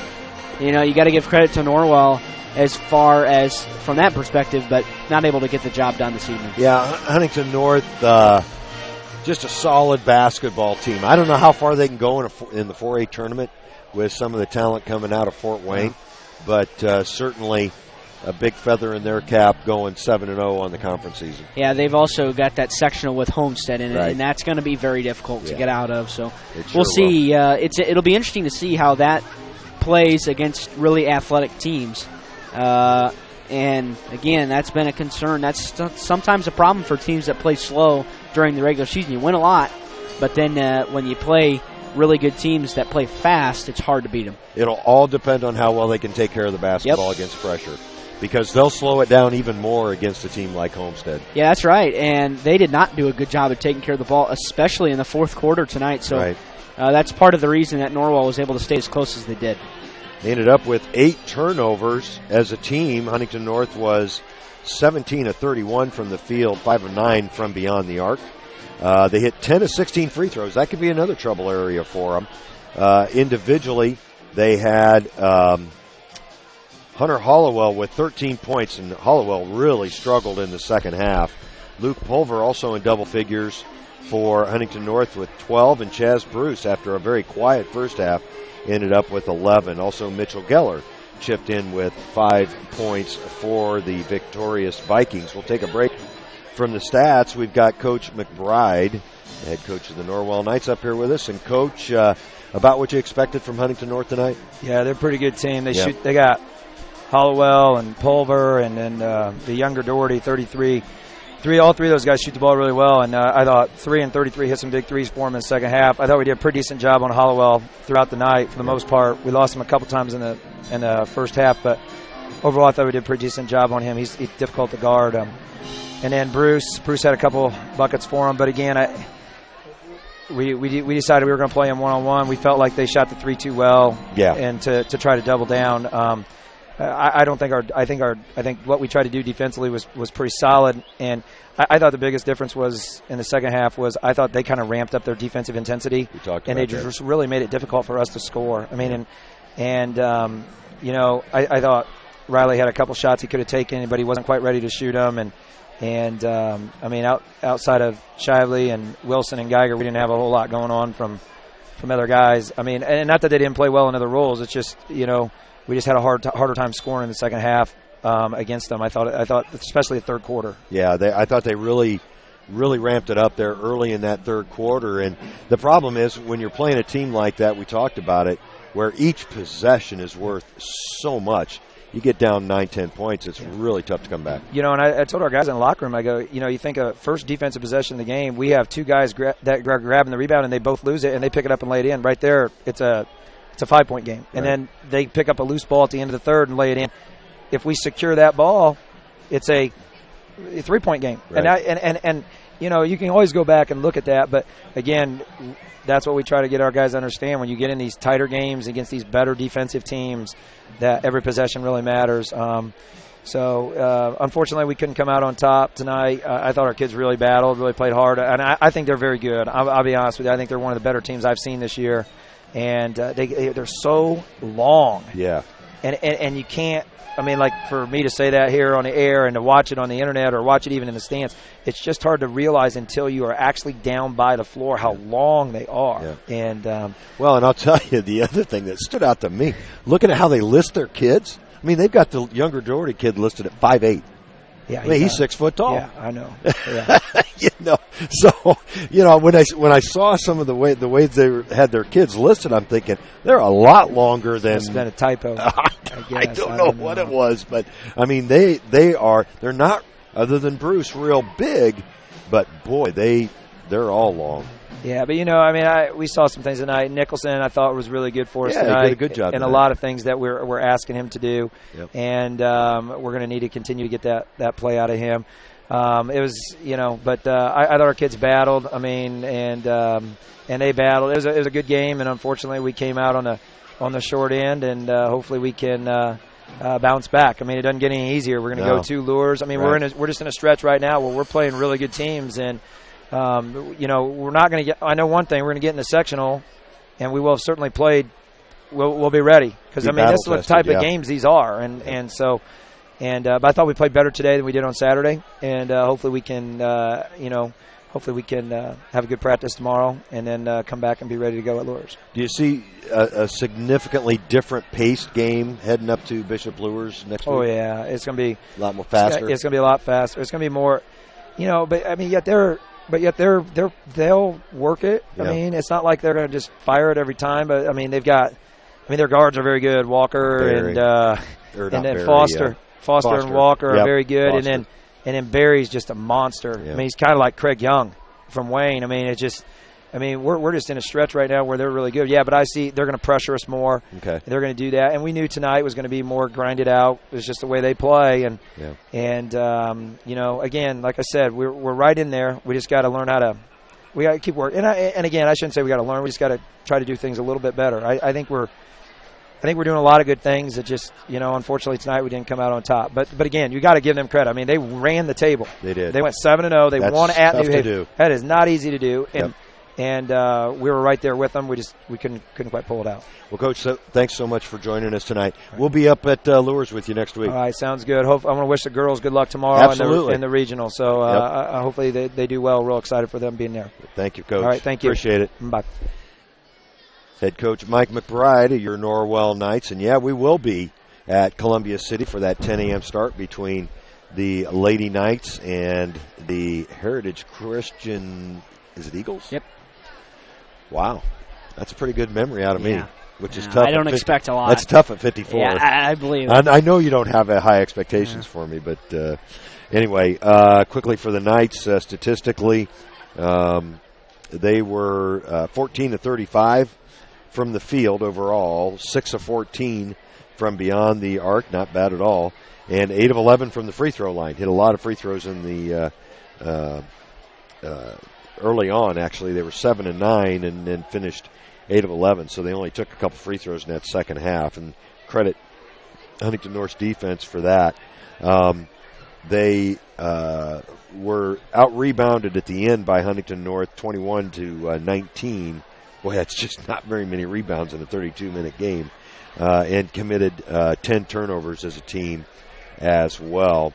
you know, you got to give credit to Norwell as far as from that perspective, but not able to get the job done this evening. Yeah, Huntington North, just a solid basketball team. I don't know how far they can go in the 4A tournament with some of the talent coming out of Fort Wayne, but certainly a big feather in their cap going 7-0 on the conference season. Yeah, they've also got that sectional with Homestead in it, right, and that's going to be very difficult to get out of. So we'll see. It'll be interesting to see how that plays against really athletic teams. And, again, that's been a concern. That's sometimes a problem for teams that play slow during the regular season. You win a lot, but then when you play really good teams that play fast, it's hard to beat them. It'll all depend on how well they can take care of the basketball against pressure, because they'll slow it down even more against a team like Homestead. Yeah, that's right, and they did not do a good job of taking care of the ball, especially in the fourth quarter tonight. So that's part of the reason that Norwell was able to stay as close as they did. They ended up with 8 turnovers as a team. Huntington North was 17 of 31 from the field, 5 of 9 from beyond the arc. They hit 10 of 16 free throws. That could be another trouble area for them. Individually, they had Hunter Hollowell with 13 points, and Hollowell really struggled in the second half. Luke Pulver also in double figures for Huntington North with 12, and Chaz Bruce, after a very quiet first half, ended up with 11. Also, Mitchell Geller chipped in with 5 points for the victorious Vikings. We'll take a break from the stats. We've got Coach McBride, head coach of the Norwell Knights, up here with us. And, Coach, about what you expected from Huntington North tonight? Yeah, they're a pretty good team. They got Hollowell and Pulver, and then the younger Doherty, 33. All three of those guys shoot the ball really well, and I thought 3 and 33 hit some big threes for them in the second half. I thought we did a pretty decent job on Hollowell throughout the night for the most part. We lost him a couple times in the first half, but overall I thought we did a pretty decent job on him. He's difficult to guard. And then Bruce had a couple buckets for him, but again, we decided we were going to play him one-on-one. We felt like they shot the 3 too well, and to try to double down. I think what we tried to do defensively was pretty solid, and I thought the biggest difference was in the second half was I thought they kind of ramped up their defensive intensity, and they just really made it difficult for us to score. I mean, I thought Riley had a couple shots he could have taken, but he wasn't quite ready to shoot them, outside of Shively and Wilson and Geiger, we didn't have a whole lot going on from other guys. I mean, and not that they didn't play well in other roles, it's just we just had a harder time scoring in the second half against them. I thought, especially the third quarter. Yeah, I thought they really really ramped it up there early in that third quarter. And the problem is when you're playing a team like that, we talked about it, where each possession is worth so much. You get down 9-10 points, it's really tough to come back. And I told our guys in the locker room, I go, you think of first defensive possession of the game, we have two guys that are grabbing the rebound and they both lose it and they pick it up and lay it in. Right there, it's a 5-point game. And then they pick up a loose ball at the end of the third and lay it in. If we secure that ball, it's a 3-point game. Right. And you can always go back and look at that, but again, that's what we try to get our guys to understand. When you get in these tighter games against these better defensive teams, that every possession really matters. Unfortunately, we couldn't come out on top tonight. I thought our kids really battled, really played hard, and I think they're very good. I'll be honest with you. I think they're one of the better teams I've seen this year, and they're so long. Yeah. And you can't. I mean, like for me to say that here on the air and to watch it on the internet or watch it even in the stands, it's just hard to realize until you are actually down by the floor how long they are. Yeah. And and I'll tell you the other thing that stood out to me, looking at how they list their kids. I mean, they've got the younger Doherty kid listed at 5'8". Yeah, I mean, he's 6 foot tall. Yeah, I know. Yeah. When I saw some of the way they had their kids listed, I'm thinking they're a lot longer than. It's been a typo. I don't know what it was, but I mean they're not, other than Bruce, real big, but boy, they're all long. Yeah, but we saw some things tonight. Nicholson, I thought, was really good for us tonight. He did a good job. And a lot of things that we're asking him to do. Yep. And we're going to need to continue to get that play out of him. It was, but I thought our kids battled. I mean, and they battled. It was a good game, and unfortunately, we came out on the short end, and hopefully we can bounce back. I mean, it doesn't get any easier. We're going to go 2 lures. I mean, we're just in a stretch right now where we're playing really good teams, and we're not going to get. I know one thing: we're going to get in the sectional, and we will have certainly played. We'll be ready because this is what type of games these are, but I thought we played better today than we did on Saturday, and hopefully we can, have a good practice tomorrow, and then come back and be ready to go at Lures. Do you see a significantly different paced game heading up to Bishop Lures next week? Oh yeah, it's going to be a lot more faster. It's going to be a lot faster. It's going to be more, but I mean, they'll work it. Yeah. I mean, it's not like they're going to just fire it every time, but I mean, their guards are very good. Walker and then Foster. Foster and Walker are very good, Foster. and then Barry's just a monster. Yeah. I mean, he's kind of like Craig Young from Wayne. I mean, we're just in a stretch right now where they're really good. Yeah, but I see they're going to pressure us more. Okay, they're going to do that, and we knew tonight was going to be more grinded out. It's just the way they play, and again, like I said, we're right in there. We just got to learn how to. We got to keep working, and again, I shouldn't say we got to learn. We just got to try to do things a little bit better. I think we're doing a lot of good things that just, unfortunately tonight we didn't come out on top. But again, you got to give them credit. I mean, they ran the table. They did. They went 7-0. They won at New Haven. That is not easy to do. And we were right there with them. We couldn't quite pull it out. Well, Coach, thanks so much for joining us tonight. We'll be up at Lures with you next week. All right, sounds good. I want to wish the girls good luck tomorrow in the regional. So hopefully they do well. Real excited for them being there. Thank you, Coach. All right, thank you. Appreciate it. Bye. Head coach Mike McBride of your Norwell Knights. And, we will be at Columbia City for that 10 a.m. start between the Lady Knights and the Heritage Christian, is it Eagles? Yep. Wow. That's a pretty good memory out of me, which is tough. I don't expect a lot. That's tough at 54. Yeah, I believe it. I know you don't have high expectations for me, but anyway, quickly for the Knights, statistically, they were 14 to 35 from the field overall, 6 of 14 from beyond the arc, not bad at all, and 8 of 11 from the free throw line. Hit a lot of free throws in the early on. Actually, they were 7 and 9, and then finished 8 of 11. So they only took a couple free throws in that second half, and credit Huntington North's defense for that. They were out rebounded at the end by Huntington North, 21 to 19. Boy, that's just not very many rebounds in a 32-minute game, and committed 10 turnovers as a team as well.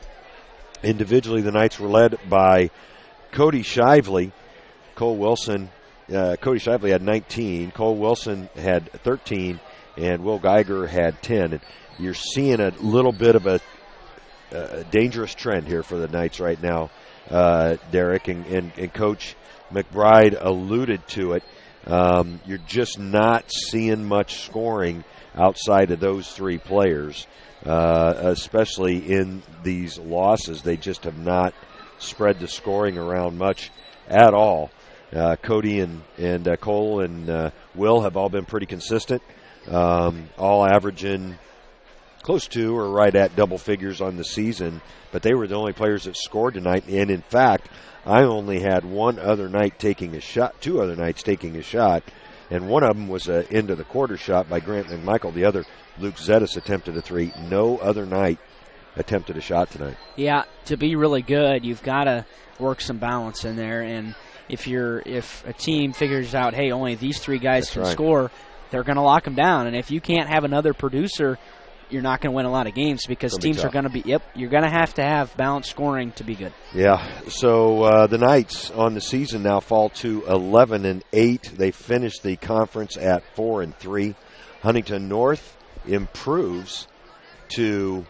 Individually, the Knights were led by Cody Shively. Cole Wilson, Cody Shively had 19. Cole Wilson had 13, and Will Geiger had 10. And you're seeing a little bit of a dangerous trend here for the Knights right now. Derek, and Coach McBride alluded to it. You're just not seeing much scoring outside of those three players, especially in these losses. They just have not spread the scoring around much at all. Cody and Cole and Will have all been pretty consistent, all averaging close to or right at double figures on the season, but they were the only players that scored tonight. And in fact, I only had two other nights taking a shot, and one of them was an end of the quarter shot by Grant McMichael. The other, Luke Zetas, attempted a three. No other night attempted a shot tonight. Yeah, to be really good, you've got to work some balance in there, and if a team figures out, hey, only these three guys can score, they're going to lock them down. And if you can't have another producer, you're not going to win a lot of games because teams are going to be, you're going to have balanced scoring to be good. Yeah, so the Knights on the season now fall to 11-8. They finished the conference at 4-3. Huntington North improves to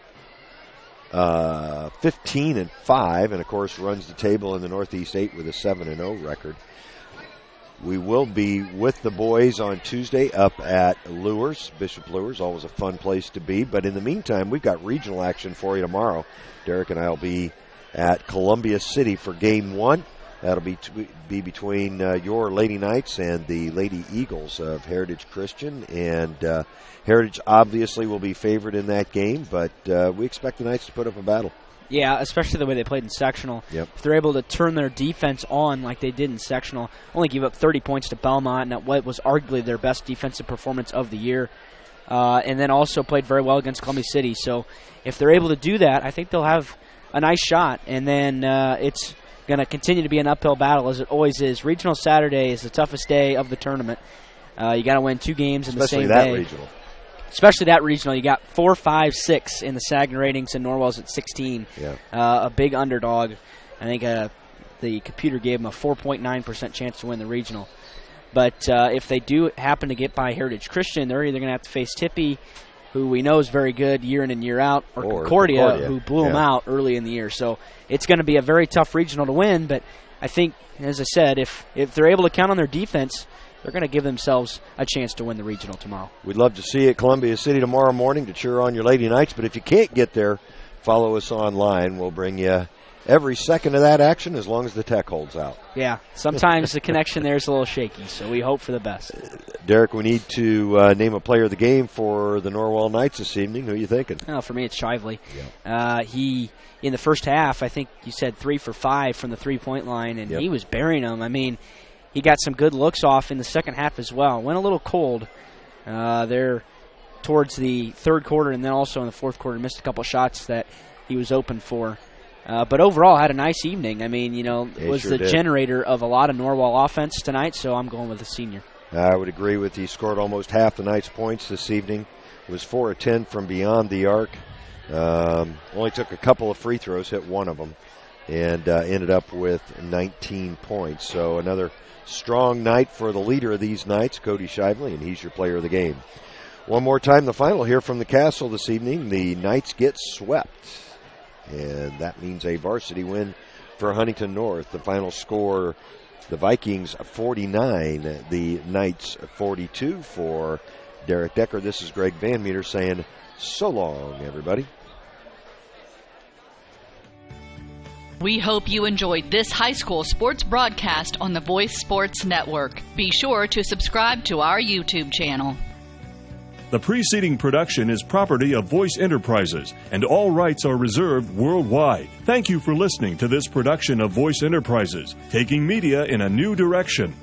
15-5, and of course runs the table in the Northeast 8 with a 7-0 record. We will be with the boys on Tuesday up at Lures, Bishop Lures, always a fun place to be. But in the meantime, we've got regional action for you tomorrow. Derek and I will be at Columbia City for Game 1. That'll be between your Lady Knights and the Lady Eagles of Heritage Christian. And Heritage obviously will be favored in that game, but we expect the Knights to put up a battle. Yeah, especially the way they played in sectional. Yep. If they're able to turn their defense on like they did in sectional, only give up 30 points to Belmont, and at what was arguably their best defensive performance of the year, and then also played very well against Columbia City. So if they're able to do that, I think they'll have a nice shot, and then it's going to continue to be an uphill battle as it always is. Regional Saturday is the toughest day of the tournament. You got to win 2 games in the same day. Especially that regional. You got 4, 5, 6 in the Saginaw ratings, and Norwell's at 16. Yeah. A big underdog. I think the computer gave them a 4.9% chance to win the regional. But if they do happen to get by Heritage Christian, they're either going to have to face Tippy, who we know is very good year in and year out, or Concordia, who blew them out early in the year. So it's going to be a very tough regional to win, but I think, as I said, if they're able to count on their defense, they're going to give themselves a chance to win the regional tomorrow. We'd love to see you at Columbia City tomorrow morning to cheer on your Lady Knights, but if you can't get there, follow us online. We'll bring you every second of that action as long as the tech holds out. Yeah, sometimes the connection there is a little shaky, so we hope for the best. Derek, we need to name a player of the game for the Norwell Knights this evening. Who are you thinking? Oh, for me, it's Shively. Yeah. He, in the first half, I think you said 3 for 5 from the three-point line, and he was burying them. I mean, he got some good looks off in the second half as well. Went a little cold there towards the third quarter, and then also in the fourth quarter missed a couple shots that he was open for. But overall, had a nice evening. I mean, was the generator of a lot of Norwell offense tonight, so I'm going with the senior. I would agree with you. He scored almost half the Knights' points this evening. It was 4 of 10 from beyond the arc. Only took a couple of free throws, hit one of them, and ended up with 19 points. So another strong night for the leader of these Knights, Cody Shively, and he's your player of the game. One more time, the final here from the Castle this evening. The Knights get swept, and that means a varsity win for Huntington North. The final score, the Vikings 49, the Knights 42 for Derek Decker. This is Greg Van Meter saying so long, everybody. We hope you enjoyed this high school sports broadcast on the Voice Sports Network. Be sure to subscribe to our YouTube channel. The preceding production is property of Voice Enterprises, and all rights are reserved worldwide. Thank you for listening to this production of Voice Enterprises, taking media in a new direction.